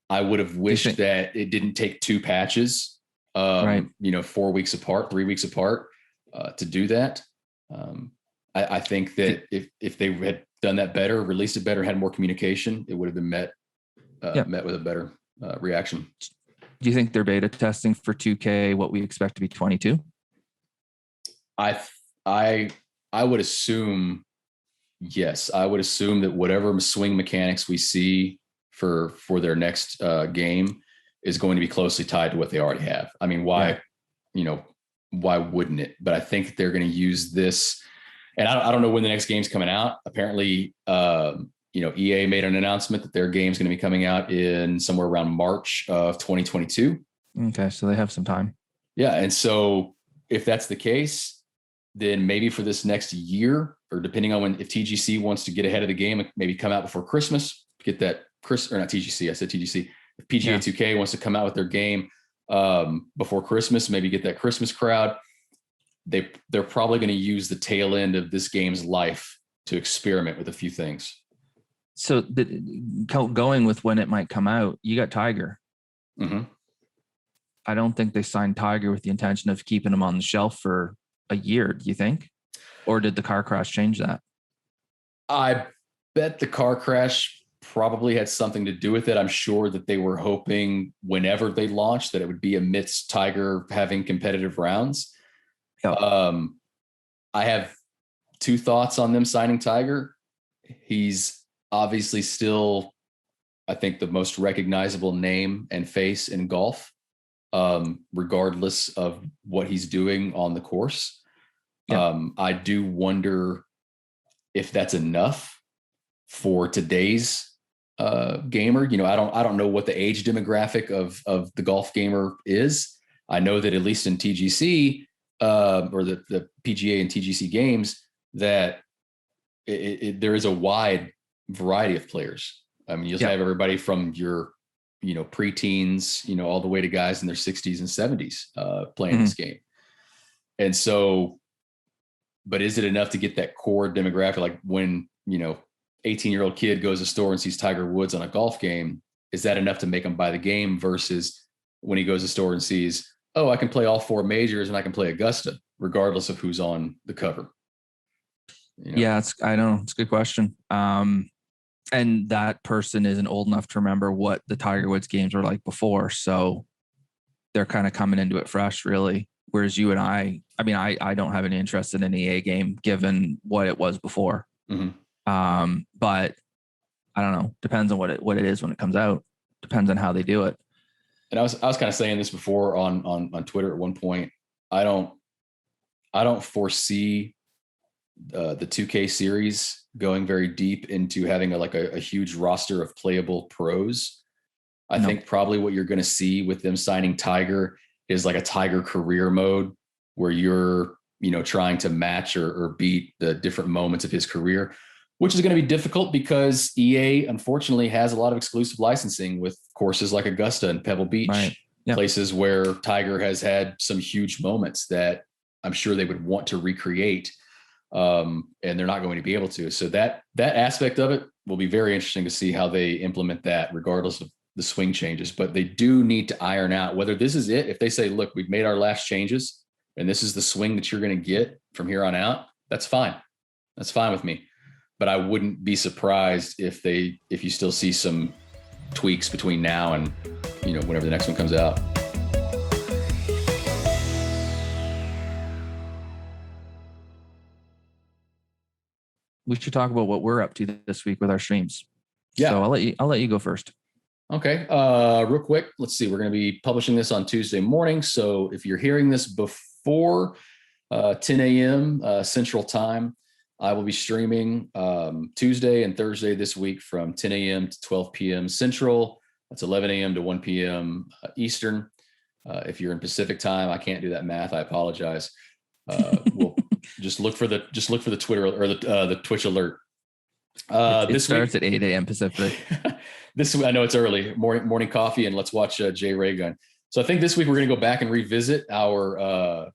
I would have wished that it didn't take 2 patches. 4 weeks apart, 3 weeks apart, to do that. I think that if they had done that better, released it better, had more communication, it would have been met with a better reaction. Do you think they're beta testing for 2K what we expect to be 22? I would assume yes. I would assume that whatever swing mechanics we see for their next game is going to be closely tied to what they already have. I mean, why wouldn't it? But I think they're going to use this, and I don't know when the next game's coming out. Apparently, EA made an announcement that their game's going to be coming out in somewhere around March of 2022. Okay. So they have some time. Yeah. And so if that's the case, then maybe for this next year, or depending on if TGC wants to get ahead of the game, maybe come out before Christmas, get that or not TGC. I said TGC. If PGA 2K wants to come out with their game before Christmas, maybe get that Christmas crowd, they're probably going to use the tail end of this game's life to experiment with a few things. So going with when it might come out, you got Tiger. Mm-hmm. I don't think they signed Tiger with the intention of keeping him on the shelf for a year. Do you think? Or did the car crash change that? I bet the car crash probably had something to do with it. I'm sure that they were hoping whenever they launched that it would be amidst Tiger having competitive rounds. Yep. I have 2 thoughts on them signing Tiger. He's obviously still, I think, the most recognizable name and face in golf, regardless of what he's doing on the course. Yep. I do wonder if that's enough for today's gamer. I don't know what the age demographic of the golf gamer is. I know that at least in TGC or the PGA and TGC games, that there is a wide variety of players. I mean, you'll have everybody from your, preteens, all the way to guys in their 60s and 70s playing this game. And so, but is it enough to get that core demographic? Like when, 18-year-old kid goes to the store and sees Tiger Woods on a golf game, is that enough to make him buy the game versus when he goes to the store and sees, oh, I can play all 4 majors and I can play Augusta, regardless of who's on the cover? Yeah, I know. It's a good question. And that person isn't old enough to remember what the Tiger Woods games were like before. So they're kind of coming into it fresh, really. Whereas you and I don't have any interest in an EA game given what it was before. Mm-hmm. But I don't know. Depends on what it is when it comes out. Depends on how they do it. And I was kind of saying this before on Twitter at one point. I don't foresee the 2K series going very deep into having a huge roster of playable pros. I think probably what you're going to see with them signing Tiger is like a Tiger career mode where you're, trying to match or beat the different moments of his career, which is going to be difficult because EA unfortunately has a lot of exclusive licensing with courses like Augusta and Pebble Beach, right. Yep. Places where Tiger has had some huge moments that I'm sure they would want to recreate. And they're not going to be able to. So that aspect of it will be very interesting to see how they implement that, regardless of the swing changes. But they do need to iron out whether this is it. If they say, look, we've made our last changes and this is the swing that you're going to get from here on out, that's fine. That's fine with me. But I wouldn't be surprised if you still see some tweaks between now and, whenever the next one comes out. We should talk about what we're up to this week with our streams. Yeah. So I'll let you go first. Okay. Real quick. Let's see. We're going to be publishing this on Tuesday morning. So if you're hearing this before 10 a.m. Central Time, I will be streaming Tuesday and Thursday this week from 10 a.m. to 12 p.m. Central. That's 11 a.m. to 1 p.m. Eastern. If you're in Pacific Time, I can't do that math. I apologize. We'll just look for the Twitter or the Twitch alert. This starts at 8 a.m. Pacific. This I know it's early. Morning coffee, and let's watch Jay Raygun. So I think this week we're going to go back and revisit our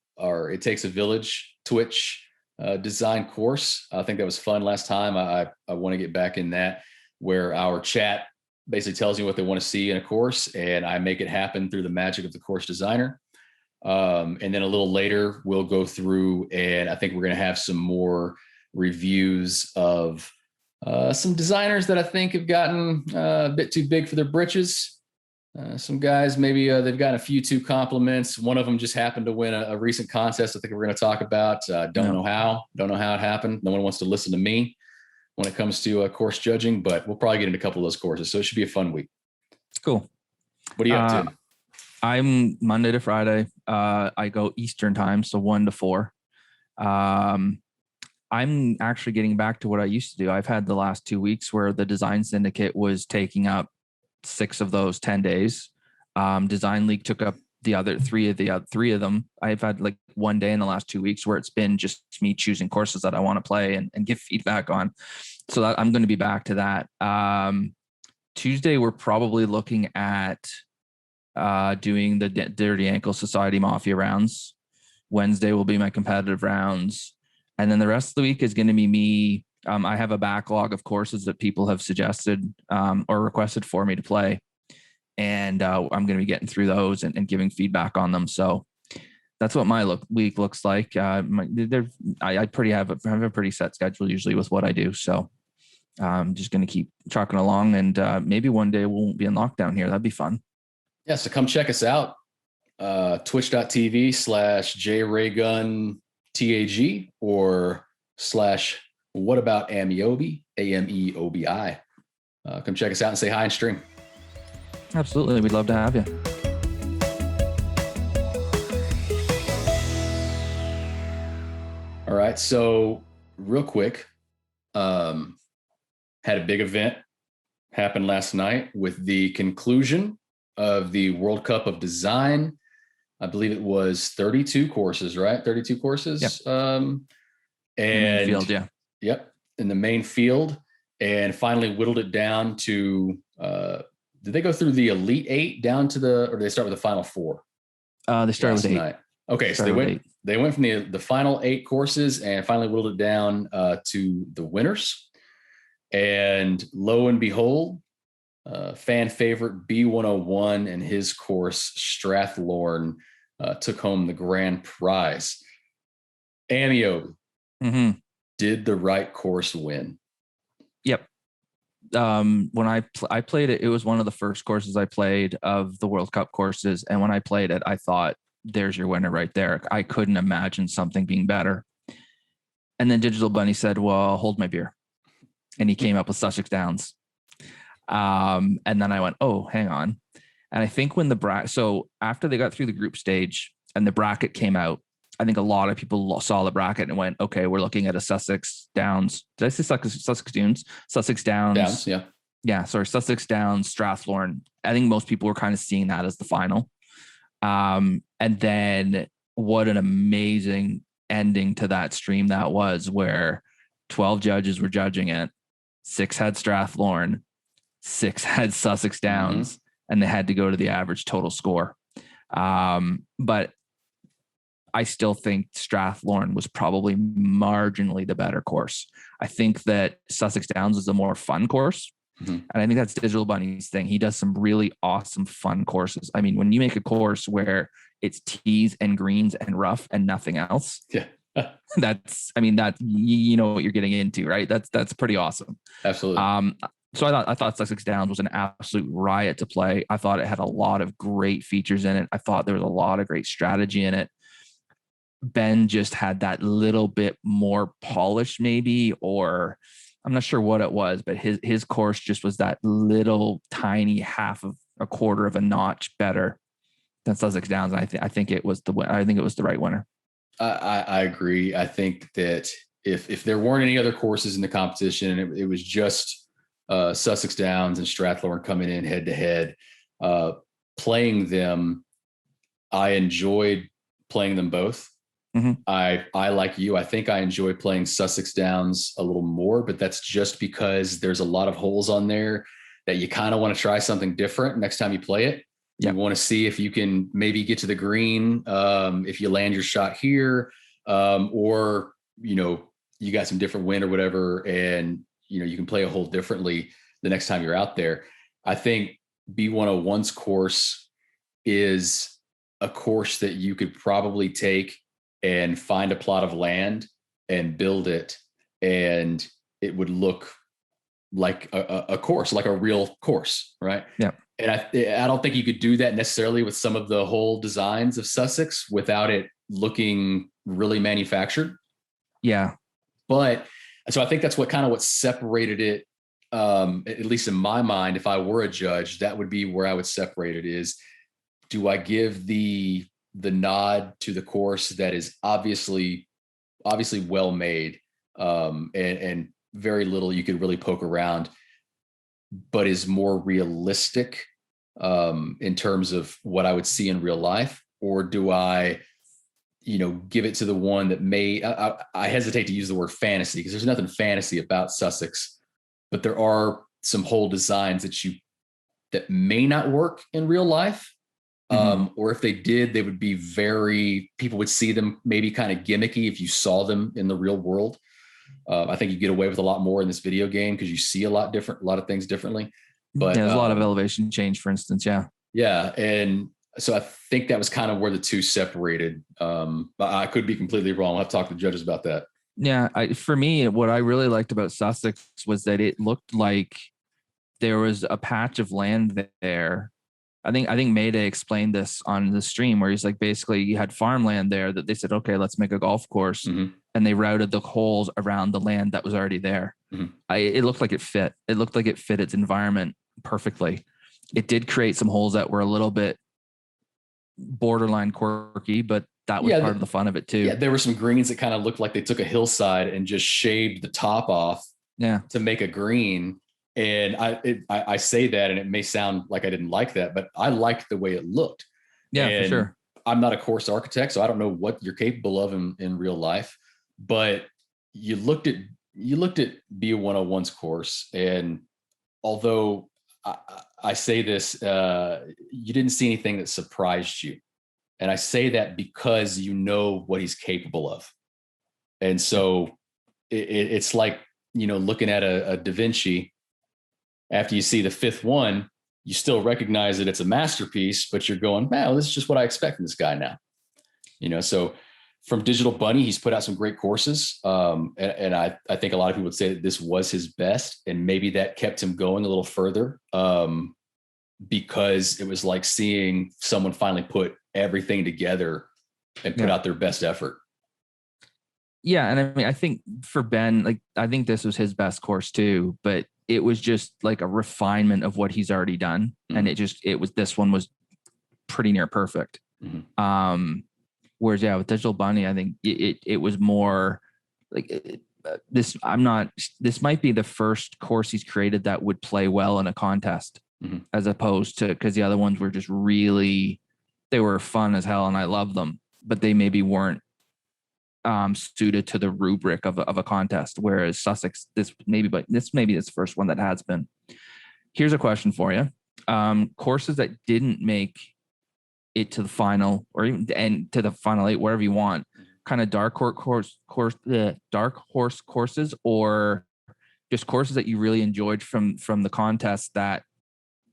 It Takes a Village Twitch design course. I think that was fun last time. I want to get back in that, where our chat basically tells you what they want to see in a course, and I make it happen through the magic of the course designer. And then a little later, we'll go through, and I think we're going to have some more reviews of some designers that I think have gotten a bit too big for their britches. Some guys, maybe they've gotten a few too compliments. One of them just happened to win a recent contest I think we're going to talk about. Don't know how it happened. No one wants to listen to me when it comes to course judging, but we'll probably get into a couple of those courses. So it should be a fun week. Cool. What are you up to? I'm Monday to Friday. I go Eastern time, so 1 to 4. I'm actually getting back to what I used to do. I've had the last 2 weeks where the Design Syndicate was taking up 6 of those 10 days. Design League took up the other 3 of them. I've had like 1 day in the last 2 weeks where it's been just me choosing courses that I want to play and give feedback on. So that I'm going to be back to that. Tuesday, we're probably looking at doing the Dirty Ankle Society Mafia rounds. Wednesday will be my competitive rounds. And then the rest of the week is going to be me. I have a backlog of courses that people have suggested or requested for me to play. And I'm going to be getting through those and giving feedback on them. So that's what my week looks like. I have a pretty set schedule usually with what I do. So I'm just going to keep trucking along, and maybe one day we'll be in lockdown here. That'd be fun. Yeah. So come check us out. Twitch.tv/JRaygunTAG or /whataboutamiobi, AMEOBI. Come check us out and say hi and stream. Absolutely. We'd love to have you. All right. So real quick, had a big event happen last night with the conclusion of the World Cup of Design. I believe it was 32 courses, right? 32 courses. Yep. And main field, yeah. Yep. In the main field, and finally whittled it down to, did they go through the Elite 8 down to or did they start with the Final 4? They started with 8. Night? Okay. So they went from the final 8 courses and finally whittled it down to the winners. And lo and behold, fan favorite B101 and his course Strathlorn took home the grand prize. Amio, did the right course win? Yep. When I played it, it was one of the first courses I played of the World Cup courses. And when I played it, I thought, there's your winner right there. I couldn't imagine something being better. And then Digital Bunny said, well, hold my beer. And he came up with Sussex Downs. And then I went, oh, hang on. And I think when so after they got through the group stage and the bracket came out, I think a lot of people saw the bracket and went, okay, we're looking at a Sussex Downs. Did I say Sussex Dunes? Sussex Downs. Downs, yeah. Yeah, sorry, Sussex Downs, Strathlorn. I think most people were kind of seeing that as the final. And then what an amazing ending to that stream that was, where 12 judges were judging it. 6 had Strathlorn, 6 had Sussex Downs, and they had to go to the average total score. But I still think Strathlorn was probably marginally the better course. I think that Sussex Downs is a more fun course. And I think that's Digital Bunny's thing. He does some really awesome, fun courses. I mean, when you make a course where it's tees and greens and rough and nothing else, that's you know what you're getting into, right? That's pretty awesome. Absolutely. So I thought Sussex Downs was an absolute riot to play. I thought it had a lot of great features in it. I thought there was a lot of great strategy in it. Ben just had that little bit more polish, maybe, or I'm not sure what it was, but his course just was that little tiny half of a quarter of a notch better than Sussex Downs. And I think it was the right winner. I agree. I think that if there weren't any other courses in the competition, and it was just Sussex Downs and Strathlorn coming in head to head, playing them, I enjoyed playing them both. I like you. I think I enjoy playing Sussex Downs a little more, but that's just because there's a lot of holes on there that you kind of want to try something different next time you play it. You want to see if you can maybe get to the green, if you land your shot here, or, you got some different wind or whatever, and, you can play a hole differently the next time you're out there. I think B101's course is a course that you could probably take and find a plot of land and build it, and it would look like a course, like a real course, right? Yeah. And I don't think you could do that necessarily with some of the whole designs of Sussex without it looking really manufactured. Yeah. But so I think that's what separated it. At least in my mind, if I were a judge, that would be where I would separate it. Is, do I give the nod to the course that is obviously well made, and very little you could really poke around, but is more realistic in terms of what I would see in real life? Or do I, give it to the one that I hesitate to use the word fantasy, because there's nothing fantasy about Sussex, but there are some whole designs that may not work in real life. Or if they did, they would be people would see them maybe kind of gimmicky if you saw them in the real world. I think you get away with a lot more in this video game because you see a lot of things differently. But there's a lot of elevation change, for instance. Yeah. Yeah. And so I think that was kind of where the two separated. But I could be completely wrong. I'll have to talk to the judges about that. Yeah. For me, what I really liked about Sussex was that it looked like there was a patch of land there. I think Mayday explained this on the stream, where he's like, basically you had farmland there that they said, okay, let's make a golf course. And they routed the holes around the land that was already there. It looked like it fit. It looked like it fit its environment perfectly. It did create some holes that were a little bit borderline quirky, but that was part of the fun of it too. Yeah, there were some greens that kind of looked like they took a hillside and just shaved the top off to make a green. And I say that, and it may sound like I didn't like that, but I liked the way it looked. Yeah, and for sure. I'm not a course architect, so I don't know what you're capable of in real life. But you looked at B101's course, and although I say this, you didn't see anything that surprised you. And I say that because you know what he's capable of. And so it's like, looking at a Da Vinci. After you see the fifth one, you still recognize that it's a masterpiece, but you're going, wow, this is just what I expect from this guy now. So from Digital Bunny, he's put out some great courses. And I think a lot of people would say that this was his best, and maybe that kept him going a little further, because it was like seeing someone finally put everything together and put out their best effort. Yeah, and I mean, I think for Ben, like I think this was his best course too, but it was just like a refinement of what he's already done, and it was this one was pretty near perfect. Mm-hmm. Whereas yeah, with Digital Bunny, I think it was more like this. This might be the first course he's created that would play well in a contest, Mm-hmm. as opposed to, because the other ones were just really, they were fun as hell and I love them, but they maybe weren't suited to the rubric of a contest. Whereas Sussex, this maybe this first one that has been. Here's a question for you: courses that didn't make it to the final, or even and to the final eight, wherever you want, kind of dark horse courses, or just courses that you really enjoyed from the contest that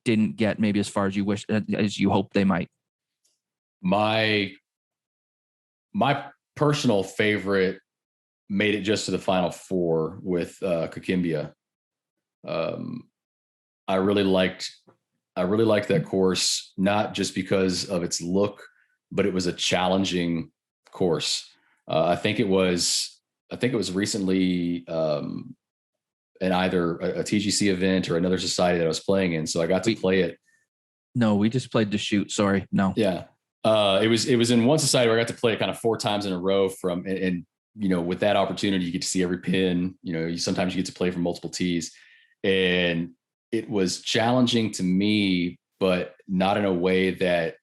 didn't get maybe as far as you wish, as you hoped they might. My personal favorite made it just to the final four with Kikimbia. I really liked that course, not just because of its look, but it was a challenging course. I think it was recently in either a TGC event or another society that I was playing in, so I got to play it. No, we just played Deschutes. Sorry, no. Yeah, it was in one society where I got to play it kind of 4 times in a row and with that opportunity, you get to see every pin. Sometimes you get to play from multiple tees, and it was challenging to me, but not in a way that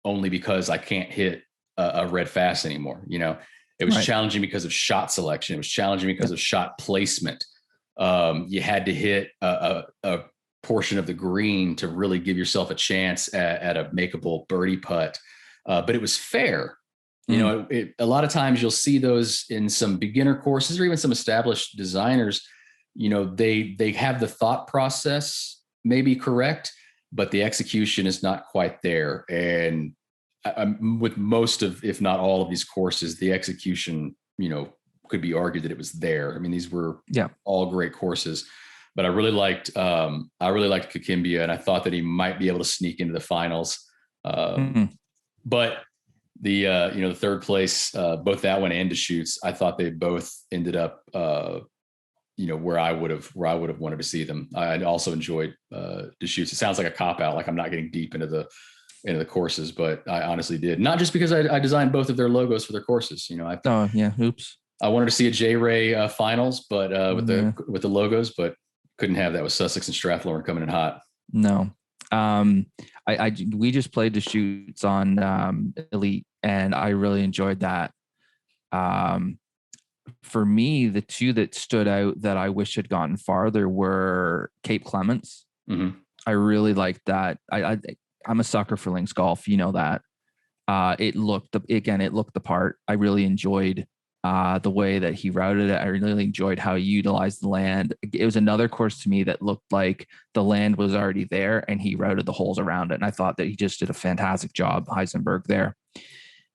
only because I can't hit a red fast anymore. It was challenging because of shot selection. It was challenging because of shot placement. You had to hit a portion of the green to really give yourself a chance at a makeable birdie putt. But it was fair. A lot of times you'll see those in some beginner courses or even some established designers. They have the thought process maybe correct, but the execution is not quite there. And with most of, if not all of these courses, the execution, could be argued that it was there. I mean, these were all great courses, but I really liked Kikimbia, and I thought that he might be able to sneak into the finals. But the third place, both that one and Deschutes, I thought they both ended up where I would have wanted to see them. I also enjoyed Deschutes. It sounds like a cop out, like I'm not getting deep into the courses, but I honestly did. Not just because I designed both of their logos for their courses. Oops. I wanted to see a J Ray finals, but with the logos, but couldn't have that with Sussex and Strathlorn coming in hot. No. We just played Deschutes on Elite, and I really enjoyed that. For me, the two that stood out that I wish had gotten farther were Cape Clements. Mm-hmm. I really liked that. I'm a sucker for links golf. You know that. It looked the part. I really enjoyed the way that he routed it. I really enjoyed how he utilized the land. It was another course to me that looked like the land was already there and he routed the holes around it. And I thought that he just did a fantastic job, Heisenberg, there.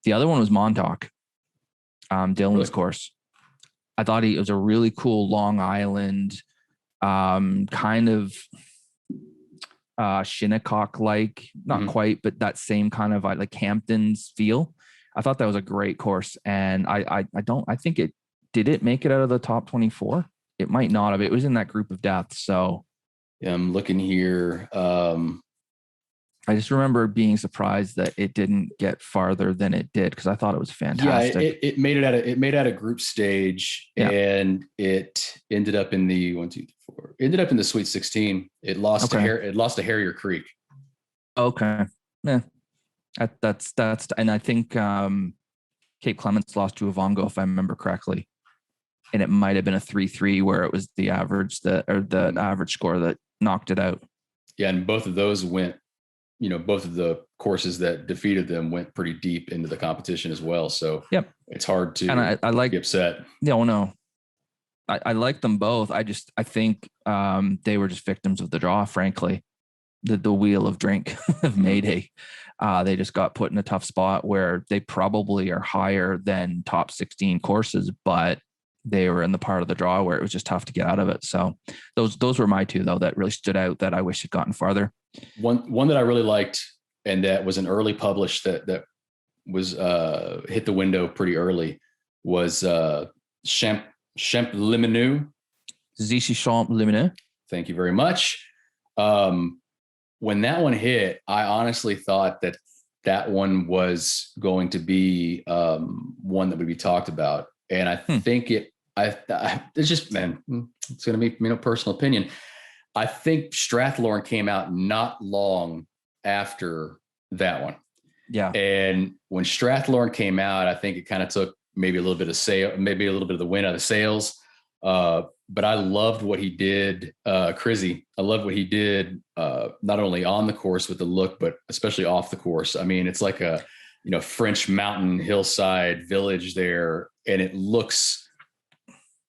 The other one was Montauk, Dylan's course. I thought it was a really cool Long Island, kind of Shinnecock-like, not quite, but that same kind of like Hamptons feel. I thought that was a great course, and I think it did make it out of the top 24. It might not have. It was in that group of death. So yeah, I'm looking here. I just remember being surprised that it didn't get farther than it did, because I thought it was fantastic. Yeah, it made it out of group stage, and it ended up in the ended up in the Sweet 16. It lost to Harrier Creek. Okay. Yeah. That's and I think Cape Clements lost to Avongo, if I remember correctly. And it might have been a 3-3 where it was the average the average score that knocked it out. Yeah, and both of those went, both of the courses that defeated them went pretty deep into the competition as well. So it's hard to be upset. No. I like them both. I think they were just victims of the draw, frankly. The wheel of drink of Mayday. They just got put in a tough spot where they probably are higher than top 16 courses, but they were in the part of the draw where it was just tough to get out of it. So those were my two, though, that really stood out that I wish had gotten farther. One that I really liked, and that was an early publish that was hit the window pretty early, was Champlemineux. Zizi Champlemineux. Thank you very much. When that one hit, I honestly thought that one was going to be one that would be talked about. And I think it's just, man, it's going to be, personal opinion. I think Strathlorn came out not long after that one. Yeah. And when Strathlorn came out, I think it kind of took maybe a little bit of the wind out of the sails. But I loved what he did, Crizzy. I loved what he did, not only on the course with the look, but especially off the course. I mean, it's like a, French mountain hillside village there. And it looks,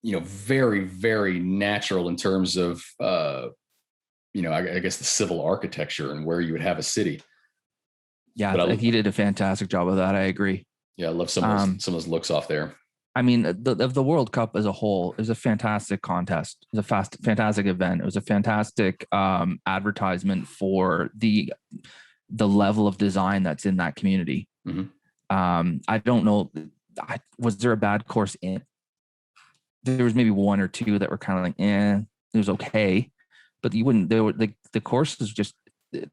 very, very natural in terms of, I guess the civil architecture and where you would have a city. Yeah, he did a fantastic job of that. I agree. Yeah, I love some of those looks off there. I mean, the World Cup as a whole is a fantastic contest. It was a fantastic event. It was a fantastic advertisement for the level of design that's in that community. Mm-hmm. I don't know. Was there a bad course in? There was maybe one or two that were kind of like, it was okay, but you wouldn't. There were the course is just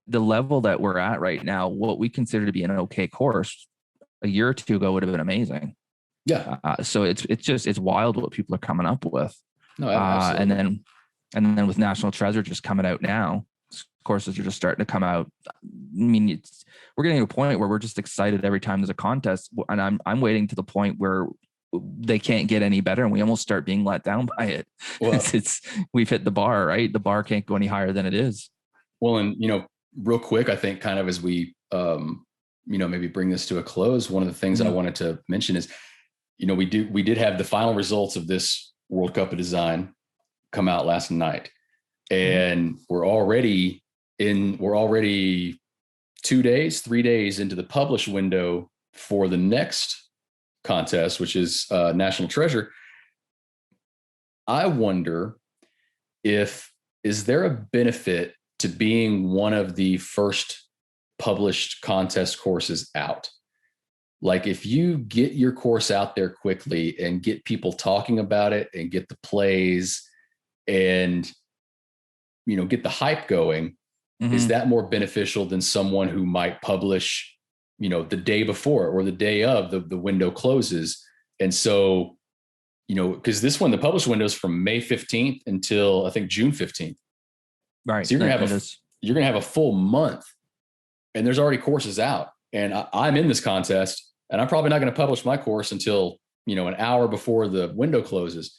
the level that we're at right now. What we consider to be an okay course a year or two ago would have been amazing. Yeah. So it's wild what people are coming up with. No, absolutely. And then with National Treasure just coming out now, courses are just starting to come out. I mean, we're getting to a point where we're just excited every time there's a contest, and I'm waiting to the point where they can't get any better, and we almost start being let down by it. Well, we've hit the bar, right? The bar can't go any higher than it is. Well, and real quick, I think kind of as we maybe bring this to a close, one of the things that I wanted to mention is, we did have the final results of this World Cup of Design come out last night, and we're already 3 days into the publish window for the next contest, which is National Treasure. I wonder is there a benefit to being one of the first published contest courses out? Like, if you get your course out there quickly and get people talking about it and get the plays and, get the hype going, is that more beneficial than someone who might publish, the day before or the day of the window closes? And so, because this one, the published window is from May 15th until I think June 15th. Right. So you're going to have a full month, and there's already courses out. And I'm in this contest, and I'm probably not going to publish my course until, an hour before the window closes.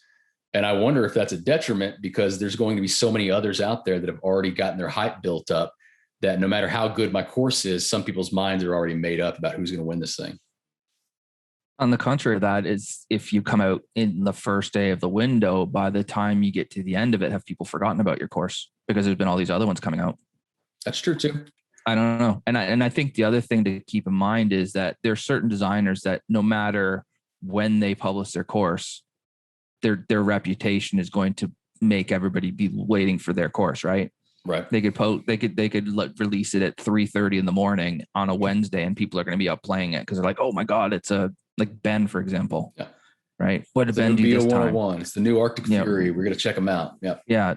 And I wonder if that's a detriment, because there's going to be so many others out there that have already gotten their hype built up that no matter how good my course is, some people's minds are already made up about who's going to win this thing. On the contrary of that is, if you come out in the first day of the window, by the time you get to the end of it, have people forgotten about your course because there's been all these other ones coming out? That's true too. I don't know. And I think the other thing to keep in mind is that there are certain designers that no matter when they publish their course, their reputation is going to make everybody be waiting for their course, right? Right. They could release it at 3:30 in the morning on a Wednesday, and people are going to be up playing it because they're like, oh my God, it's like Ben, for example. Yeah. Right. What did Ben do this time? It's the new Arctic Fury. We're going to check them out. Yeah. Yeah.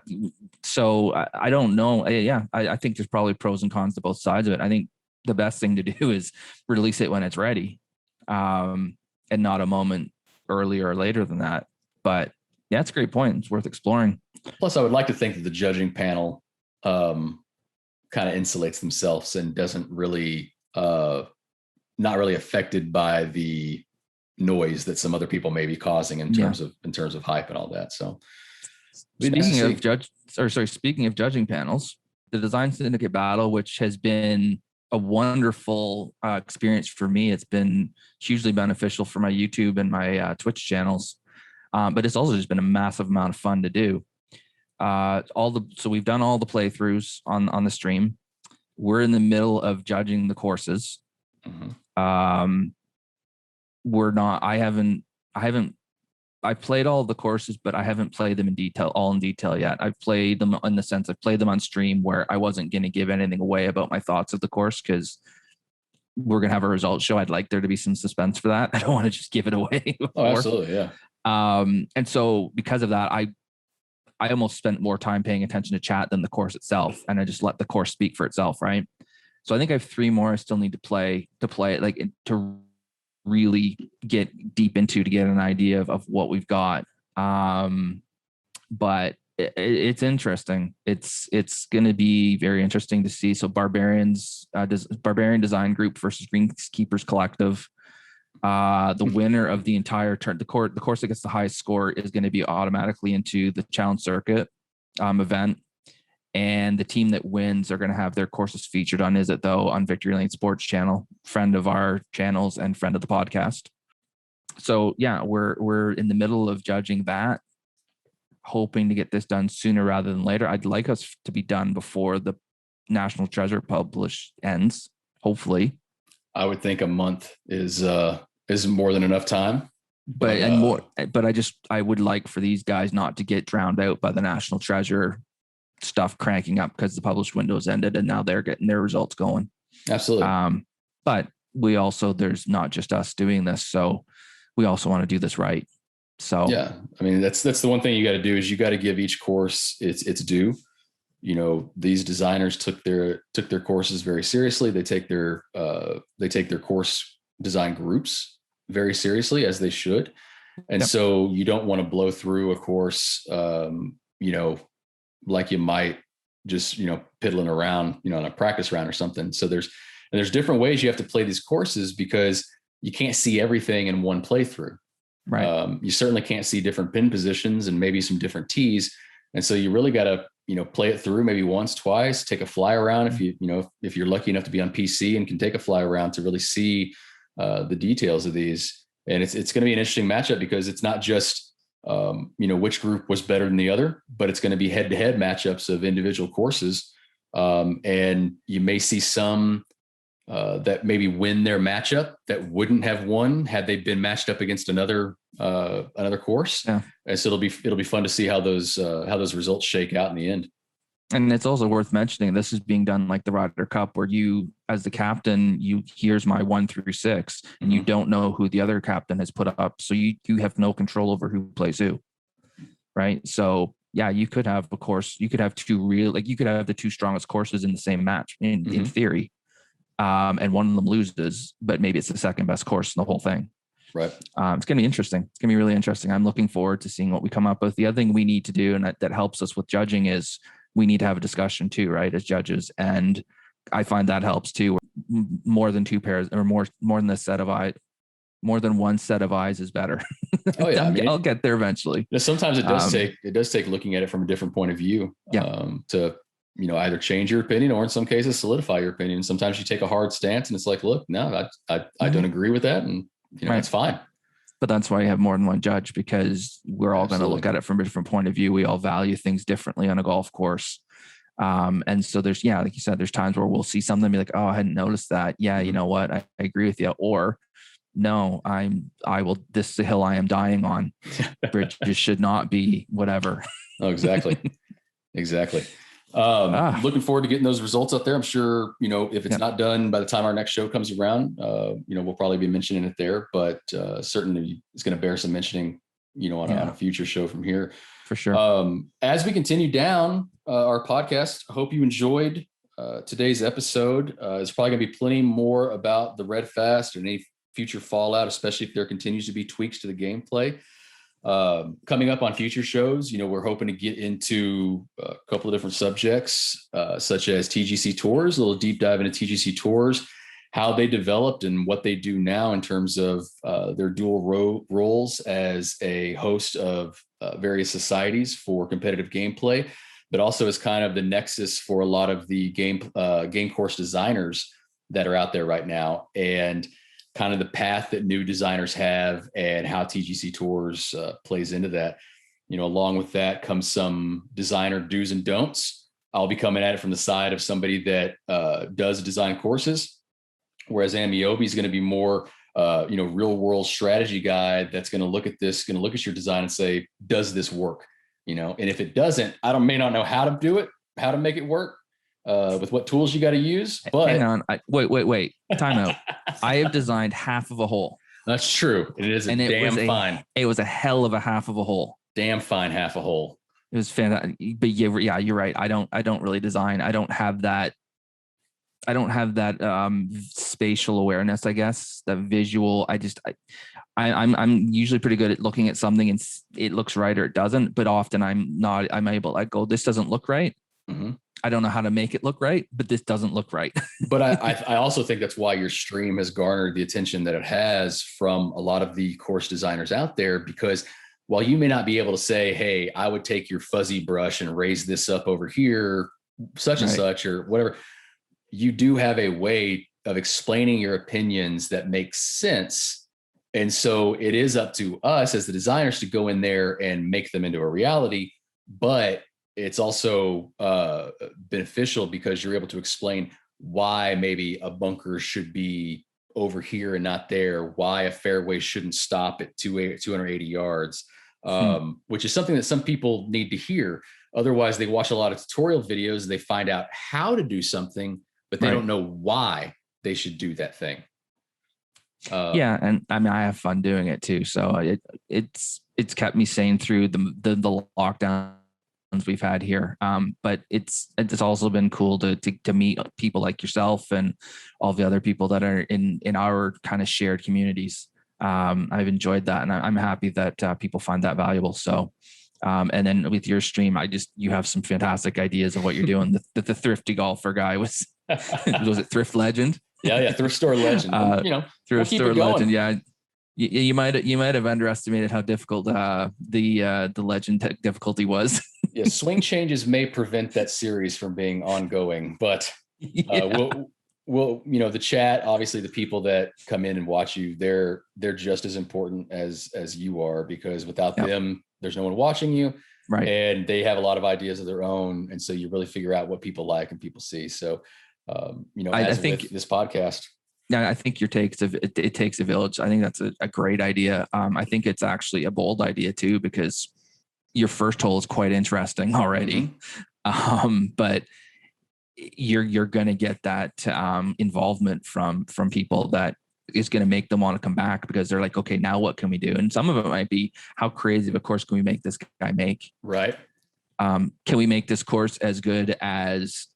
So I don't know. Yeah. I think there's probably pros and cons to both sides of it. I think the best thing to do is release it when it's ready, and not a moment earlier or later than that. But yeah, it's a great point. It's worth exploring. Plus, I would like to think that the judging panel kind of insulates themselves and doesn't really, not really affected by the nice that some other people may be causing in terms of hype and all that. So speaking of judging panels, the Design Syndicate Battle, which has been a wonderful experience for me. It's been hugely beneficial for my YouTube and my Twitch channels. But it's also just been a massive amount of fun to do. So we've done all the playthroughs on the stream. We're in the middle of judging the courses. Mm-hmm. I played all the courses, but I haven't played them in detail yet. I've played them in the sense I've played them on stream where I wasn't going to give anything away about my thoughts of the course, because we're going to have a results show. I'd like there to be some suspense for that. I don't want to just give it away before. Oh, absolutely. Yeah. And so because of that, I almost spent more time paying attention to chat than the course itself. And I just let the course speak for itself. Right. So I think I have 3 more I still need to play it, like to really get deep into, to get an idea of what we've got. But it's interesting. It's going to be very interesting to see. So Barbarian Design Group versus Greenskeepers Collective. The winner of the entire turn, the course that gets the highest score is going to be automatically into the Challenge Circuit event. And the team that wins are going to have their courses featured on Is It Though on Victory Lane Sports channel, friend of our channels and friend of the podcast. So yeah, we're in the middle of judging that, hoping to get this done sooner rather than later. I'd like us to be done before the National Treasure publish ends, hopefully. I would think a month is more than enough time. But I would like for these guys not to get drowned out by the National Treasure stuff cranking up because the published window has ended and now they're getting their results going. Absolutely. But we also, there's not just us doing this, so we also want to do this right. So yeah, I mean, that's the one thing you got to do, is you got to give each course its due. You know, these designers took their courses very seriously. They take their course design groups very seriously, as they should. And so you don't want to blow through a course, like you might just, piddling around, on a practice round or something. So there's different ways you have to play these courses, because you can't see everything in one playthrough. Right. You certainly can't see different pin positions and maybe some different tees. And so you really got to, play it through maybe once, twice, take a fly around. If you're lucky enough to be on PC and can take a fly around to really see the details of these. And it's going to be an interesting matchup, because it's not just, which group was better than the other, but it's going to be head-to-head matchups of individual courses. And you may see some that maybe win their matchup that wouldn't have won had they been matched up against another course. Yeah. And so it'll be fun to see how those results shake out in the end. And it's also worth mentioning, this is being done like the Ryder Cup, where you, as the captain, here's my 1 through 6, and you don't know who the other captain has put up. So you have no control over who plays who. Right. So yeah, you could have, of course, you could have you could have the 2 strongest courses in the same match in theory. And one of them loses, but maybe it's the second best course in the whole thing. Right. It's going to be interesting. It's going to be really interesting. I'm looking forward to seeing what we come up with. The other thing we need to do, and that helps us with judging, is we need to have a discussion too, right, as judges. And I find that helps too. More than 2 pairs, or more than a set of eyes, more than one set of eyes is better. Oh yeah. I'll get there eventually. Sometimes it does take looking at it from a different point of view, to, either change your opinion, or in some cases solidify your opinion. Sometimes you take a hard stance and it's like, look, no, I don't agree with that. And it's fine. But that's why you have more than one judge, because we're all going to look at it from a different point of view. We all value things differently on a golf course. And so there's, like you said, there's times where we'll see something and be like, oh, I hadn't noticed that. Yeah. You know what? I agree with you. Or no, this is the hill I am dying on. Bridges should not be whatever. Oh, exactly. Exactly. Looking forward to getting those results out there. I'm sure, if it's not done by the time our next show comes around, we'll probably be mentioning it there, but certainly it's going to bear some mentioning, on a future show from here. For sure. As we continue down our podcast, I hope you enjoyed today's episode. There's probably going to be plenty more about the Red Fast and any future fallout, especially if there continues to be tweaks to the gameplay. Coming up on future shows, we're hoping to get into a couple of different subjects, such as TGC Tours, a little deep dive into TGC Tours, how they developed and what they do now in terms of their dual roles as a host of various societies for competitive gameplay, but also as kind of the nexus for a lot of the game course designers that are out there right now, and kind of the path that new designers have and how TGC Tours plays into that. Along with that comes some designer do's and don'ts. I'll be coming at it from the side of somebody that does design courses, whereas Amiobi is going to be more, real world strategy guy that's going to look at this, going to look at your design and say, does this work? And if it doesn't, may not know how to do it, how to make it work, with what tools you got to use. But hang on, wait, time out. I have designed half of a hole. That's true. It is fine. It was a hell of a half of a hole. Damn fine half a hole. It was fantastic. But yeah, you're right. I don't really design. I don't have that spatial awareness, I guess, the visual. I'm usually pretty good at looking at something and it looks right or it doesn't, but often I'm able to go, this doesn't look right. Mm-hmm. I don't know how to make it look right, but this doesn't look right. But I also think that's why your stream has garnered the attention that it has from a lot of the course designers out there, because while you may not be able to say, hey, I would take your fuzzy brush and raise this up over here, such and such, or whatever, you do have a way of explaining your opinions that makes sense. And so it is up to us as the designers to go in there and make them into a reality. But it's also beneficial because you're able to explain why maybe a bunker should be over here and not there, why a fairway shouldn't stop at 280 yards, which is something that some people need to hear. Otherwise, they watch a lot of tutorial videos, they find out how to do something, but they don't know why they should do that thing. Yeah, and I mean, I have fun doing it too. So it's kept me sane through the lockdowns we've had here. But it's also been cool to meet people like yourself and all the other people that are in our kind of shared communities. I've enjoyed that, and I'm happy that people find that valuable. So, and then with your stream, you have some fantastic ideas of what you're doing. The thrifty golfer guy was it Thrift Legend? Yeah, Thrift Store Legend. Thrift Store Legend. Yeah, you might have underestimated how difficult the Legend difficulty was. Yeah, swing changes may prevent that series from being ongoing, but we'll the chat, obviously the people that come in and watch you, they're just as important as you are, because without them, there's no one watching you. Right. And they have a lot of ideas of their own. And so you really figure out what people like and people see. So, I think with this podcast. Yeah, I think it takes a village. I think that's a great idea. I think it's actually a bold idea too, because your first hole is quite interesting already. Mm-hmm. But you're going to get that involvement from people that is going to make them want to come back, because they're like, okay, now what can we do? And some of it might be, how crazy of a course can we make this guy make? Right. Can we make this course as good as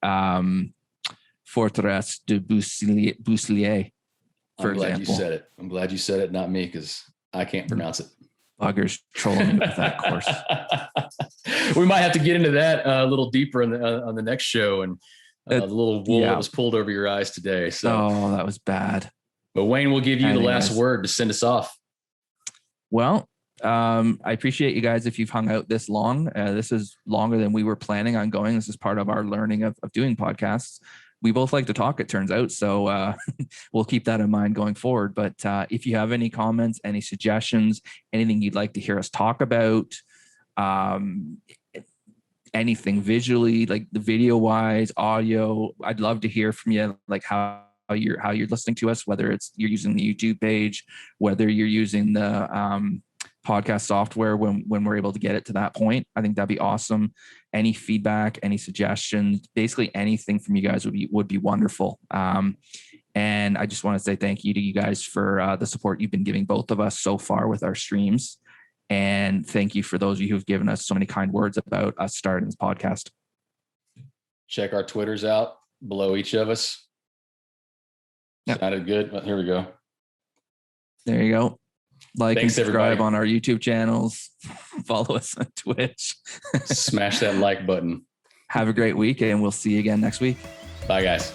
Fortress de Bouslier, for example? I'm glad you said it, not me, because I can't pronounce it. Buggers trolling me with that course. We might have to get into that a little deeper on the next show, and the little wool that was pulled over your eyes today. So, that was bad. But Wayne will give you the last word to send us off. Well, I appreciate you guys if you've hung out this long. This is longer than we were planning on going. This is part of our learning of doing podcasts. We both like to talk, it turns out. So we'll keep that in mind going forward. But if you have any comments, any suggestions, anything you'd like to hear us talk about, anything visually, like the video wise, audio, I'd love to hear from you, like how you're listening to us, whether it's you're using the YouTube page, whether you're using the podcast software when we're able to get it to that point. I think that'd be awesome. Any feedback, any suggestions, basically anything from you guys would be wonderful. And I just want to say thank you to you guys for the support you've been giving both of us so far with our streams. And thank you for those of you who've given us so many kind words about us starting this podcast. Check our Twitters out below each of us. Yep. Sounded good. Here we go. There you go. Like and subscribe everybody on our YouTube channels. Follow us on Twitch. Smash that like button. Have a great week, and we'll see you again next week. Bye, guys.